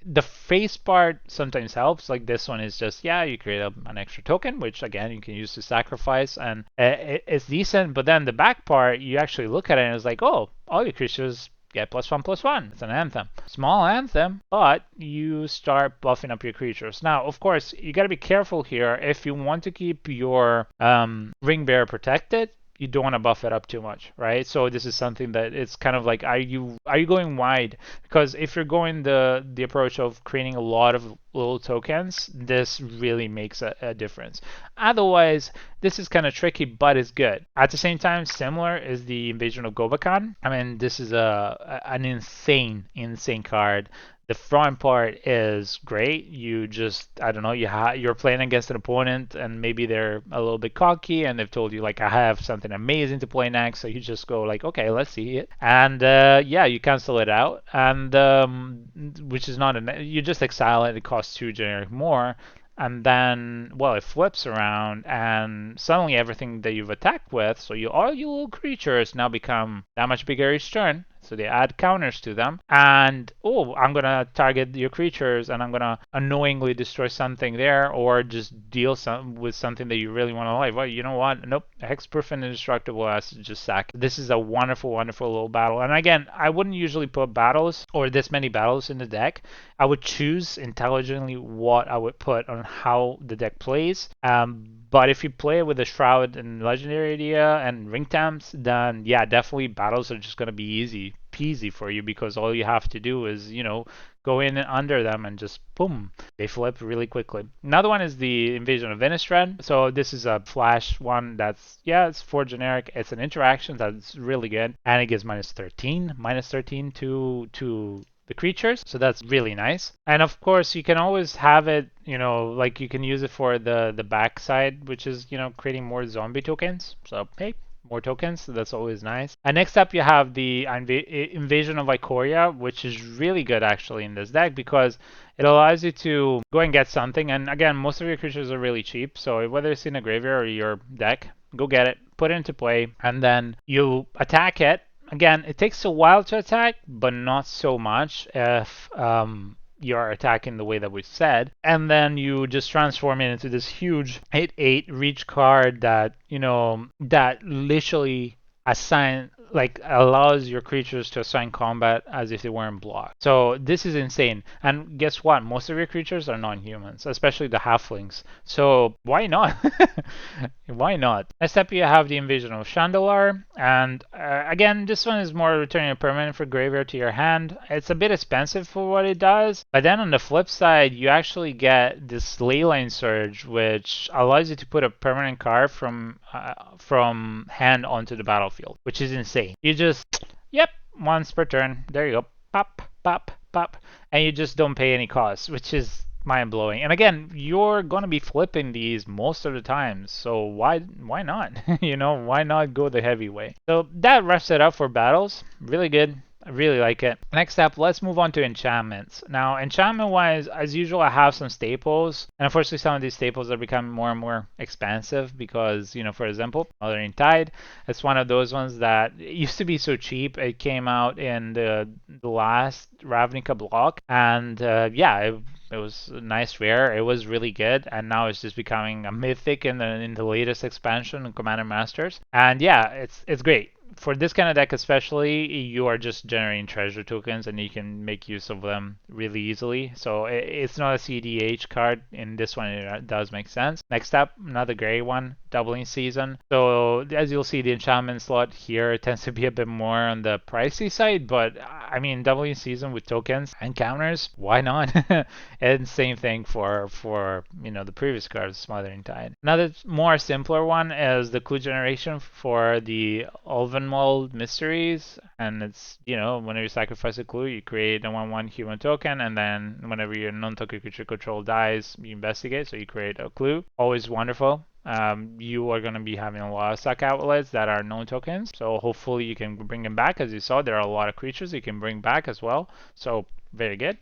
S1: The face part sometimes helps. Like this one is just, yeah, you create an extra token, which again you can use to sacrifice, and it's decent. But then the back part, you actually look at it and it's like, oh, all your creatures get +1/+1. It's an anthem, small anthem, but you start buffing up your creatures. Now, of course, you got to be careful here. If you want to keep your ring bearer protected, you don't want to buff it up too much, right? So this is something that it's kind of like, are you going wide? Because if you're going the approach of creating a lot of little tokens, this really makes a difference. Otherwise, this is kind of tricky, but it's good. At the same time, similar is the Invasion of Gobakan. I mean, this is an insane card. The front part is great. You just, I don't know, you're playing against an opponent and maybe they're a little bit cocky and they've told you like, I have something amazing to play next. So you just go like, okay, let's see it. And yeah, you cancel it out, and which is not you just exile it. It costs 2 generic more. And then, well, it flips around, and suddenly everything that you've attacked with, so all your little creatures now become that much bigger each turn. So they add counters to them. And, oh, I'm going to target your creatures, and I'm going to annoyingly destroy something there, or just deal with something that you really want to live. Well, you know what? Nope. Hexproof and Indestructible has to just sack. This is a wonderful, wonderful little battle. And again, I wouldn't usually put battles or this many battles in the deck. I would choose intelligently what I would put on how the deck plays. But if you play it with a Shroud and Legendary idea and Ring Temps, then yeah, definitely battles are just going to be easy peasy for you, because all you have to do is, you know, go in and under them and just boom, they flip really quickly. Another one is the Invasion of Innistrad. So this is a flash one that's, yeah, it's 4 generic. It's an interaction that's really good, and it gives -13 to the creatures, so that's really nice. And of course you can always have it, you know, like you can use it for the backside, which is, you know, creating more zombie tokens. So hey, more tokens, so that's always nice. And next up you have the Invasion of Ikoria, which is really good actually in this deck, because it allows you to go and get something. And again, most of your creatures are really cheap, so whether it's in a graveyard or your deck, go get it, put it into play, and then you attack it. Again, it takes a while to attack, but not so much if you're attacking the way that we said, and then you just transform it into this huge 8/8 reach card that, that literally assign like allows your creatures to assign combat as if they weren't blocked. So this is insane. And guess what? Most of your creatures are non-humans, especially the halflings. So why not? Why not? Next up, you have the Invasion of Chandalar, and again, this one is more returning a permanent for graveyard to your hand. It's a bit expensive for what it does, but then on the flip side, you actually get this Leyline Surge, which allows you to put a permanent card from hand onto the battlefield, which is insane. You just, yep, once per turn. There you go. Pop, pop, pop, and you just don't pay any costs, which is mind-blowing. And again, you're going to be flipping these most of the time, so why not? Why not go the heavy way? So that wraps it up for battles. Really good. I really like it. Next up, let's move on to enchantments. Now, enchantment-wise, as usual, I have some staples. And unfortunately, some of these staples are becoming more and more expensive because, for example, Mothering Tide, it's one of those ones that it used to be so cheap. It came out in the last Ravnica block. And yeah, it was a nice rare. It was really good, and now it's just becoming a mythic in the latest expansion in Commander Masters. And yeah, it's great. For this kind of deck especially, you are just generating treasure tokens and you can make use of them really easily. So it's not a CDH card. In this one, it does make sense. Next up, another gray one, Doubling Season. So as you'll see, the enchantment slot here tends to be a bit more on the pricey side, but I mean, Doubling Season with tokens and counters, why not? And same thing for the previous cards, Smothering Tide. Another more simpler one is the clue generation for the Ulvenwald Mysteries, and it's, whenever you sacrifice a clue, you create a 1/1 human token, and then whenever your non-token creature control dies, you investigate, so you create a clue. Always wonderful. You are going to be having a lot of suck outlets that are known tokens, so hopefully you can bring them back. As you saw, there are a lot of creatures you can bring back as well, so very good.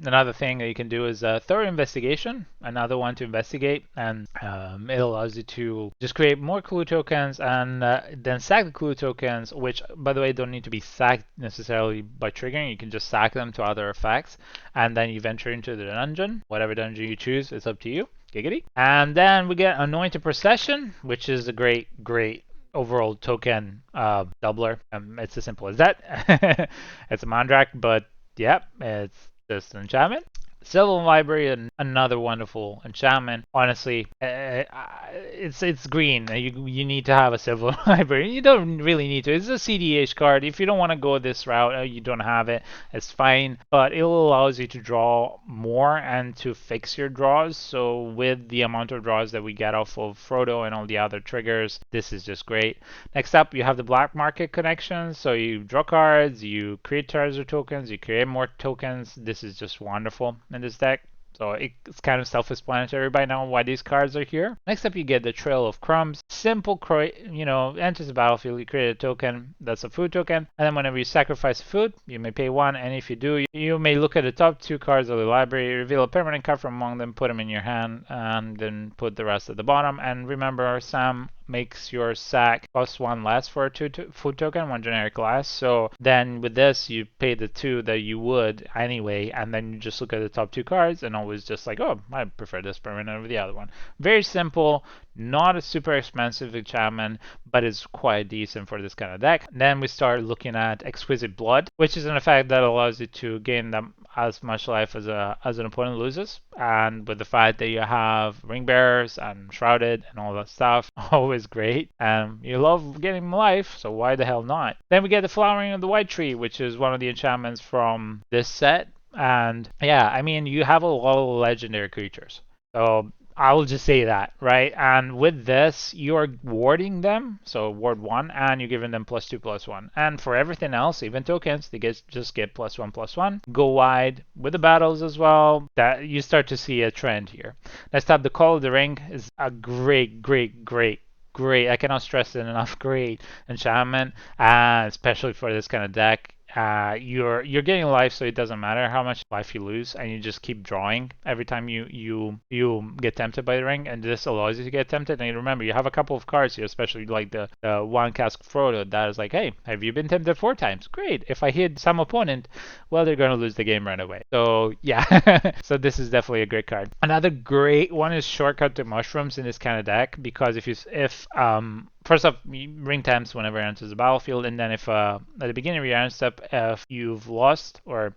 S1: Another thing that you can do is a thorough investigation, another one to investigate, and it allows you to just create more clue tokens and then sack the clue tokens, which, by the way, don't need to be sacked necessarily by triggering. You can just sack them to other effects, and then you venture into the dungeon. Whatever dungeon you choose, it's up to you. Giggity. And then we get Anointed Procession, which is a great overall token doubler. It's as simple as that. It's a Mandrak, but yep, it's just an enchantment. Sylvan Library, another wonderful enchantment. Honestly, it's green. You need to have a Sylvan Library. You don't really need to. It's a CDH card. If you don't want to go this route, you don't have it, it's fine. But it allows you to draw more and to fix your draws. So with the amount of draws that we get off of Frodo and all the other triggers, this is just great. Next up, you have the Black Market connections. So you draw cards, you create treasure tokens, you create more tokens. This is just wonderful in this deck. So it's kind of self-explanatory by now why these cards are here. Next up, you get the Trail of Crumbs. Simple, enters the battlefield, you create a token that's a food token, and then whenever you sacrifice food, you may pay one, and if you do, you may look at the top 2 cards of the library, reveal a permanent card from among them, put them in your hand, and then put the rest at the bottom. And remember, Sam makes your sack cost 1 less for a food token, 1 generic class. So then with this, you pay the 2 that you would anyway, and then you just look at the top 2 cards and always just like, oh, I prefer this permanent over the other one. Very simple, not a super expensive enchantment, but it's quite decent for this kind of deck. Then we start looking at Exquisite Blood, which is an effect that allows you to gain them as much life as an opponent loses. And with the fact that you have Ring Bearers and Shrouded and all that stuff, always great. And you love getting life, so why the hell not? Then we get the Flowering of the White Tree, which is one of the enchantments from this set. And yeah, I mean, you have a lot of legendary creatures. So I will just say that, right? And with this, you're warding them, so ward 1, and you're giving them +2/+1. And for everything else, even tokens, they just get +1/+1. Go wide with the battles as well. That you start to see a trend here. Next up, the Call of the Ring is a great, I cannot stress it enough, great enchantment, especially for this kind of deck. you're getting life, so it doesn't matter how much life you lose, and you just keep drawing every time you get tempted by the ring, and this allows you to get tempted. And remember, you have a couple of cards here, especially like the one cask Frodo that is like, hey, have you been tempted 4 times? Great. If I hit some opponent, well, they're gonna lose the game right away. So yeah, so this is definitely a great card. Another great one is Shortcut to Mushrooms in this kind of deck, because if first off, ring temps whenever it enters the battlefield, and then if at the beginning of your end step, if you've lost or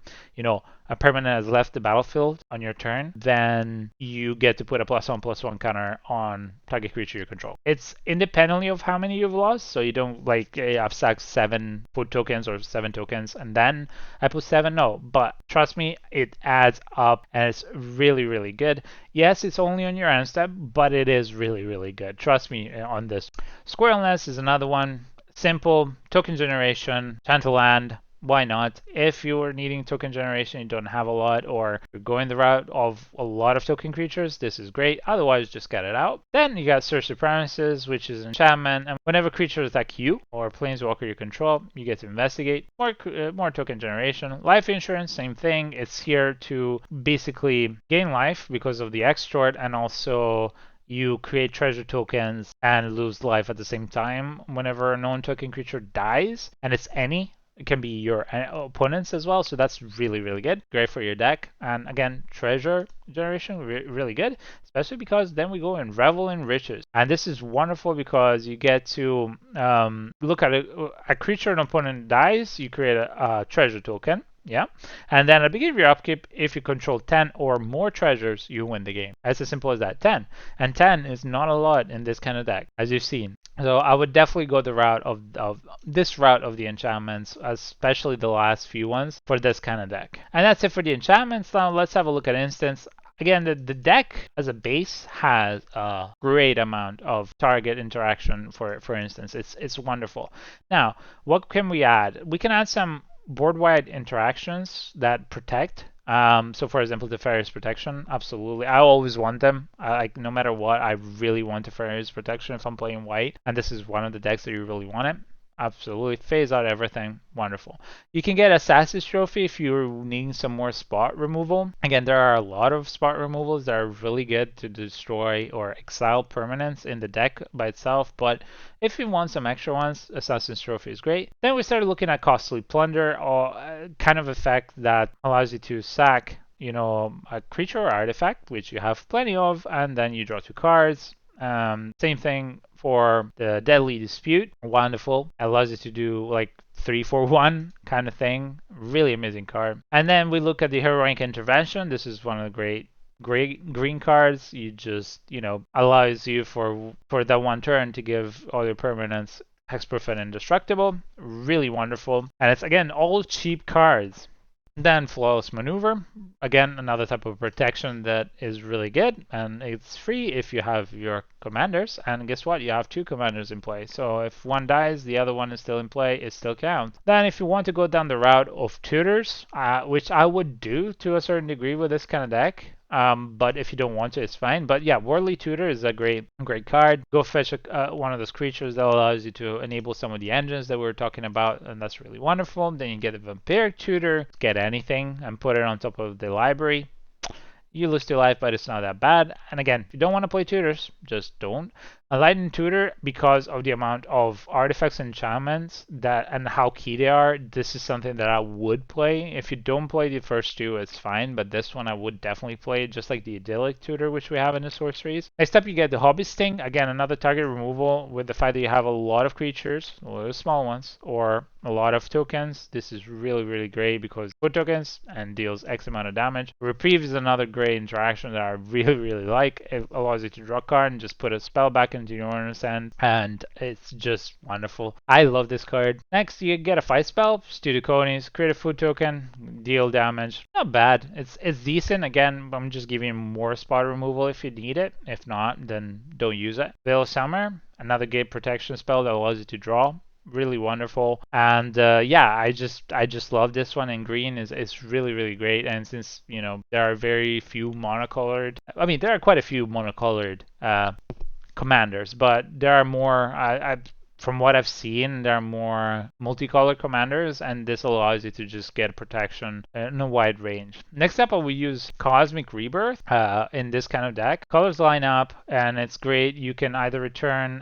S1: a permanent has left the battlefield on your turn, then you get to put a +1/+1 counter on target creature you control. It's independently of how many you've lost, so you don't like I've sacked 7 food tokens or 7 tokens and then I put 7. No, but trust me, it adds up and it's really, really good. Yes, it's only on your end step, but it is really, really good. Trust me on this. Squirrel Nest is another one. Simple token generation, Gentle Land. Why not? If you're needing token generation, you don't have a lot, or you're going the route of a lot of token creatures, this is great. Otherwise, just get it out. Then you got Search Supremacies, which is enchantment, and whenever creatures attack you or planeswalker you control, you get to investigate. More token generation. Life Insurance, same thing. It's here to basically gain life because of the extort, and also you create treasure tokens and lose life at the same time whenever a non-token creature dies, and it's any. It can be your opponents as well, so that's really, really good. Great for your deck. And again, treasure generation, really good, especially because then we go and revel in riches. And this is wonderful because you get to look at a creature an opponent dies, you create a treasure token. Yeah, and then at the beginning of your upkeep, if you control 10 or more treasures, you win the game. It's as simple as that. 10, and 10 is not a lot in this kind of deck, as you've seen. So I would definitely go the route of this route of the enchantments, especially the last few ones, for this kind of deck. And that's it for the enchantments. Now let's have a look at instants. Again, the deck as a base has a great amount of target interaction. For instance, it's wonderful. Now, what can we add? We can add some board-wide interactions that protect. So for example, the Fairies Protection, absolutely. I always want them. Like no matter what, I really want the Fairies Protection if I'm playing white. And this is one of the decks that you really want it. Absolutely. Phase out everything. Wonderful. You can get Assassin's Trophy if you're needing some more spot removal. Again, there are a lot of spot removals that are really good to destroy or exile permanents in the deck by itself, but if you want some extra ones, Assassin's Trophy is great. Then we started looking at Costly Plunder, or kind of effect that allows you to sack, a creature or artifact, which you have plenty of, and then you draw 2 cards. Same thing for the Deadly Dispute. Wonderful. Allows you to do like 3-4-1 kind of thing. Really amazing card. And then we look at the Heroic Intervention. This is one of the great green cards. You just, allows you for that one turn to give all your permanents hexproof and indestructible. Really wonderful. And it's again all cheap cards. Then Flawless Maneuver, again another type of protection that is really good, and it's free if you have your commanders, and guess what, you have 2 commanders in play, so if one dies the other one is still in play, it still counts. Then if you want to go down the route of tutors, which I would do to a certain degree with this kind of deck, but if you don't want to, it's fine. But yeah, Worldly Tutor is a great card. Go fetch one of those creatures that allows you to enable some of the engines that we were talking about, and that's really wonderful. Then you get a Vampiric Tutor, get anything, and put it on top of the library. You lose 2 life, but it's not that bad. And again, if you don't want to play tutors, just don't. A Lightning Tutor, because of the amount of artifacts and enchantments and how key they are, this is something that I would play. If you don't play the first 2, it's fine, but this one I would definitely play, just like the Idyllic Tutor, which we have in the Sorceries. Next up, you get the Hobby Sting. Again, another target removal with the fact that you have a lot of creatures, a lot of small ones, or a lot of tokens. This is really, really great because put tokens and deals X amount of damage. Reprieve is another great interaction that I really, really like. It allows you to draw a card and just put a spell back into your owner's hand, and it's just wonderful. I love this card. Next, you get a fight spell, Stew Conies, create a food token, deal damage. Not bad. It's decent. Again, I'm just giving you more spot removal if you need it. If not, then don't use it. Veil of Summer, another gate protection spell that allows you to draw. Really wonderful. And yeah, I just love this one in green. It's really, really great. And since there are very few monocolored, I mean there are quite a few monocolored commanders, but there are more. I've from what I've seen, there are more multicolored commanders, and this allows you to just get protection in a wide range. Next up, I will use Cosmic Rebirth in this kind of deck. Colors line up, and it's great. You can either return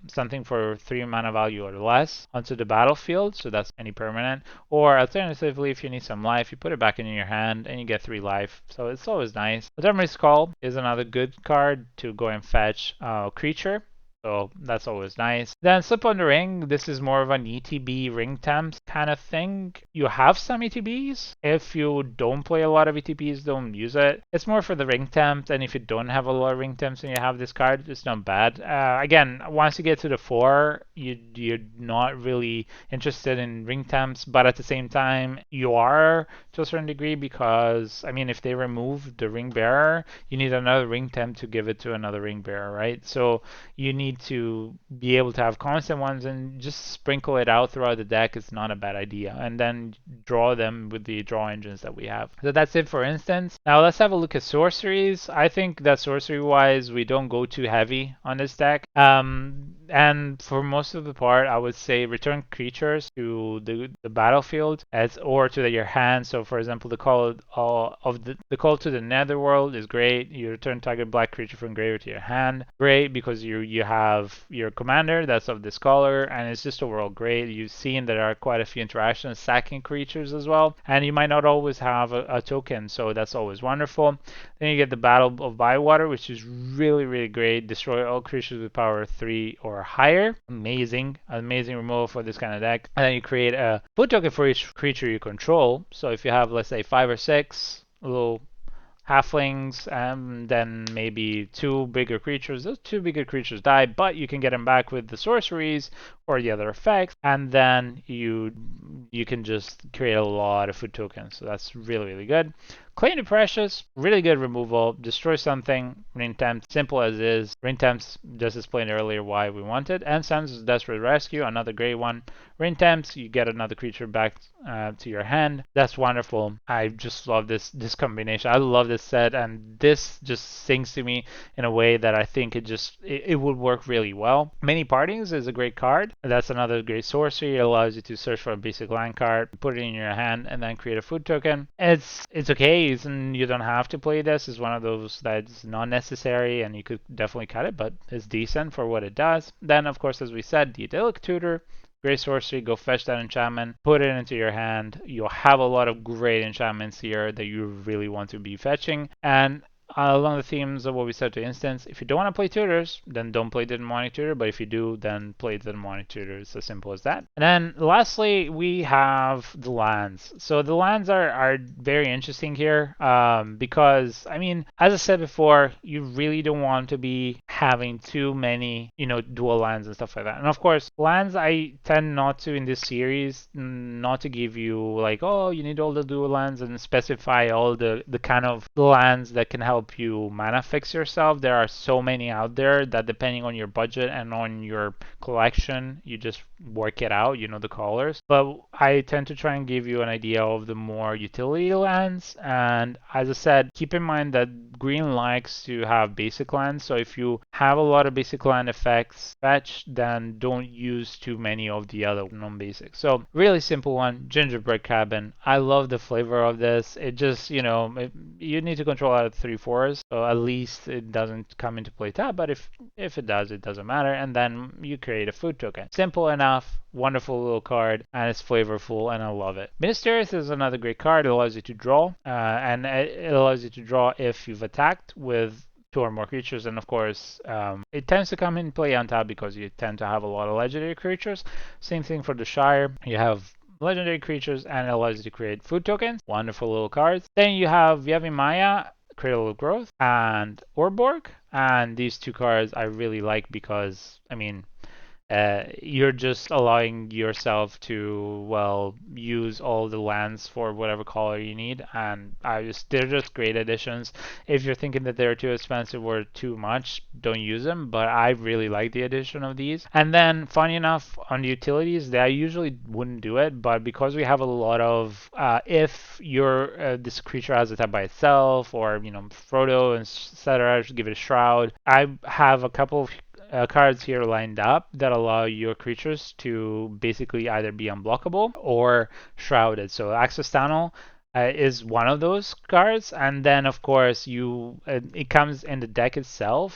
S1: something for 3 mana value or less onto the battlefield, so that's any permanent, or alternatively, if you need some life, you put it back in your hand and you get 3 life, so it's always nice. Adventurous Call is another good card to go and fetch a creature. So that's always nice. Then Slip on the Ring. This is more of an ETB ring temps kind of thing. You have some ETBs. If you don't play a lot of ETBs, don't use it. It's more for the ring temps, and if you don't have a lot of ring temps and you have this card, it's not bad. Again, once you get to the 4, you're not really interested in ring temps, but at the same time, you are to a certain degree because, I mean, if they remove the ring bearer, you need another ring temp to give it to another ring bearer, right? So you need to be able to have constant ones, and just sprinkle it out throughout the deck is not a bad idea, and then draw them with the draw engines that we have. So that's it for instance. Now let's have a look at sorceries. I think that sorcery wise we don't go too heavy on this deck, and for most of the part I would say return creatures to the battlefield or to your hand. So for example, the call the call to the netherworld is great. You return target black creature from graveyard to your hand. Great, because you have your commander that's of this color, and it's just overall great. You've seen there are quite a few interactions sacking creatures as well, and you might not always have a token, so that's always wonderful. Then you get the Battle of Bywater, which is really great. Destroy all creatures with power 3 or higher. Amazing removal for this kind of deck. And then you create a food token for each creature you control. So if you have, let's say, 5 or 6 little halflings, and then maybe 2 bigger creatures. Those 2 bigger creatures die, but you can get them back with the sorceries or the other effects, and then you can just create a lot of food tokens. So that's really good. Claim the Precious, really good removal. Destroy something, ring temp, simple as is. Ring temps, just explained earlier why we want it. And Sam's Desperate Rescue, another great one. Ring temps, you get another creature back to your hand. That's wonderful. I just love this combination. I love this set, and this just sings to me in a way that I think it would work really well. Many Partings is a great card. That's another great sorcery. It allows you to search for a basic land card, put it in your hand, and then create a food token. It's okay. You don't have to play this. It's one of those that's not necessary, and you could definitely cut it, but it's decent for what it does. Then, of course, as we said, the Idyllic Tutor. Great sorcery, go fetch that enchantment, put it into your hand. You'll have a lot of great enchantments here that you really want to be fetching. And along the themes of what we said to instance, if you don't want to play tutors, then don't play the demonic tutor, but if you do, then play the demonic tutor. It's as simple as that. And then lastly, we have the lands. So the lands are very interesting here, because, I mean, as I said before, you really don't want to be having too many, dual lands and stuff like that. And of course, lands, I tend not to, in this series, not to give you like, oh, you need all the dual lands and specify all the kind of lands that can help you mana fix yourself. There are so many out there that depending on your budget and on your collection, you just work it out, the colors. But I tend to try and give you an idea of the more utility lands. And as I said, keep in mind that green likes to have basic lands. So if you have a lot of basic land effects fetched, then don't use too many of the other non-basic. So really simple one, Gingerbread Cabin. I love the flavor of this. It just, you need to control out of 3/4, so at least it doesn't come into play tab, but if it does, it doesn't matter. And then you create a food token. Simple enough, wonderful little card, and it's flavorful, and I love it. Mysterious is another great card. It allows you to draw, and it allows you to draw if you've attacked with 2 or more creatures, and of course it tends to come in play on top because you tend to have a lot of legendary creatures. Same thing for the Shire. You have legendary creatures, and it allows you to create food tokens. Wonderful little cards. Then you have Yavimaya, Cradle of Growth, and Orborg, and these 2 cards I really like because, I mean, you're just allowing yourself to, well, use all the lands for whatever color you need, and they're just great additions. If you're thinking that they're too expensive or too much, don't use them, but I really like the addition of these. And then, funny enough, on the utilities, I usually wouldn't do it, but because we have a lot of, if this creature has a tab by itself, or, Frodo, etc., give it a Shroud, I have a couple of cards here lined up that allow your creatures to basically either be unblockable or shrouded. So Access Tunnel is one of those cards, and then of course it comes in the deck itself,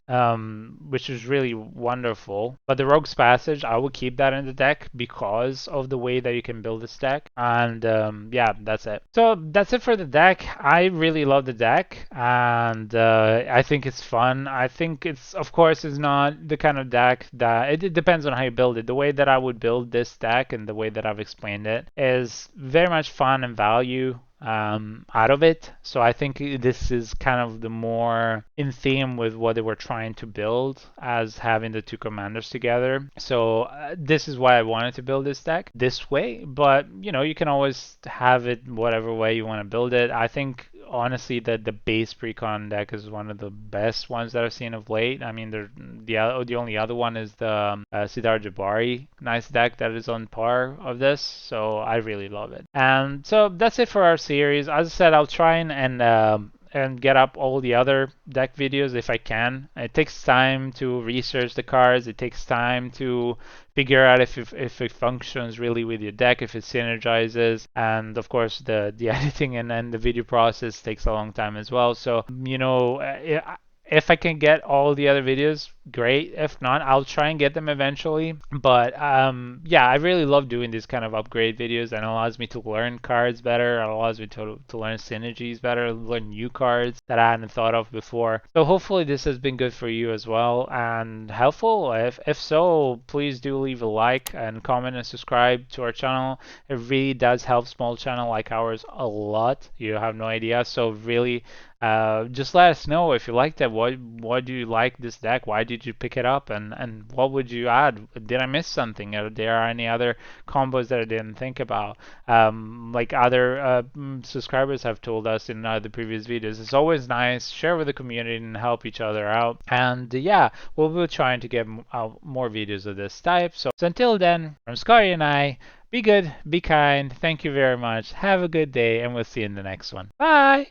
S1: which is really wonderful. But the Rogue's Passage, I will keep that in the deck because of the way that you can build this deck. And yeah, that's it. So that's it for the deck. I really love the deck, and I think it's fun. I think it's, of course, it's not the kind of deck that it depends on how you build it. The way that I would build this deck and the way that I've explained it is very much fun and value out of it. So I think this is kind of the more in theme with what they were trying to build as having the two commanders together. So this is why I wanted to build this deck this way, but you know, you can always have it whatever way you want to build it. I think honestly that the base precon deck is one of the best ones that I've seen of late. I mean, the only other one is the Sidar Jabari nice deck that is on par of this, so I really love it. And so that's it for our series. As I said, I'll try and get up all the other deck videos if I can. It takes time to research the cards. It takes time to figure out if it functions really with your deck, if it synergizes, and of course the editing and the video process takes a long time as well. So you know, if I can get all the other videos, great. If not, I'll try and get them eventually. But yeah, I really love doing these kind of upgrade videos, and it allows me to learn cards better. It allows me to learn synergies better, learn new cards that I hadn't thought of before. So hopefully this has been good for you as well and helpful. If so, please do leave a like and comment and subscribe to our channel. It really does help small channel like ours a lot. You have no idea. So really, just let us know if you liked it. What do you like this deck? Why did you pick it up? And what would you add? Did I miss something? Are there any other combos that I didn't think about? Like other subscribers have told us in the previous videos. It's always nice. Share with the community and help each other out. And yeah, we'll be trying to get out more videos of this type. So until then, from Scotty and I, be good, be kind. Thank you very much. Have a good day, and we'll see you in the next one. Bye!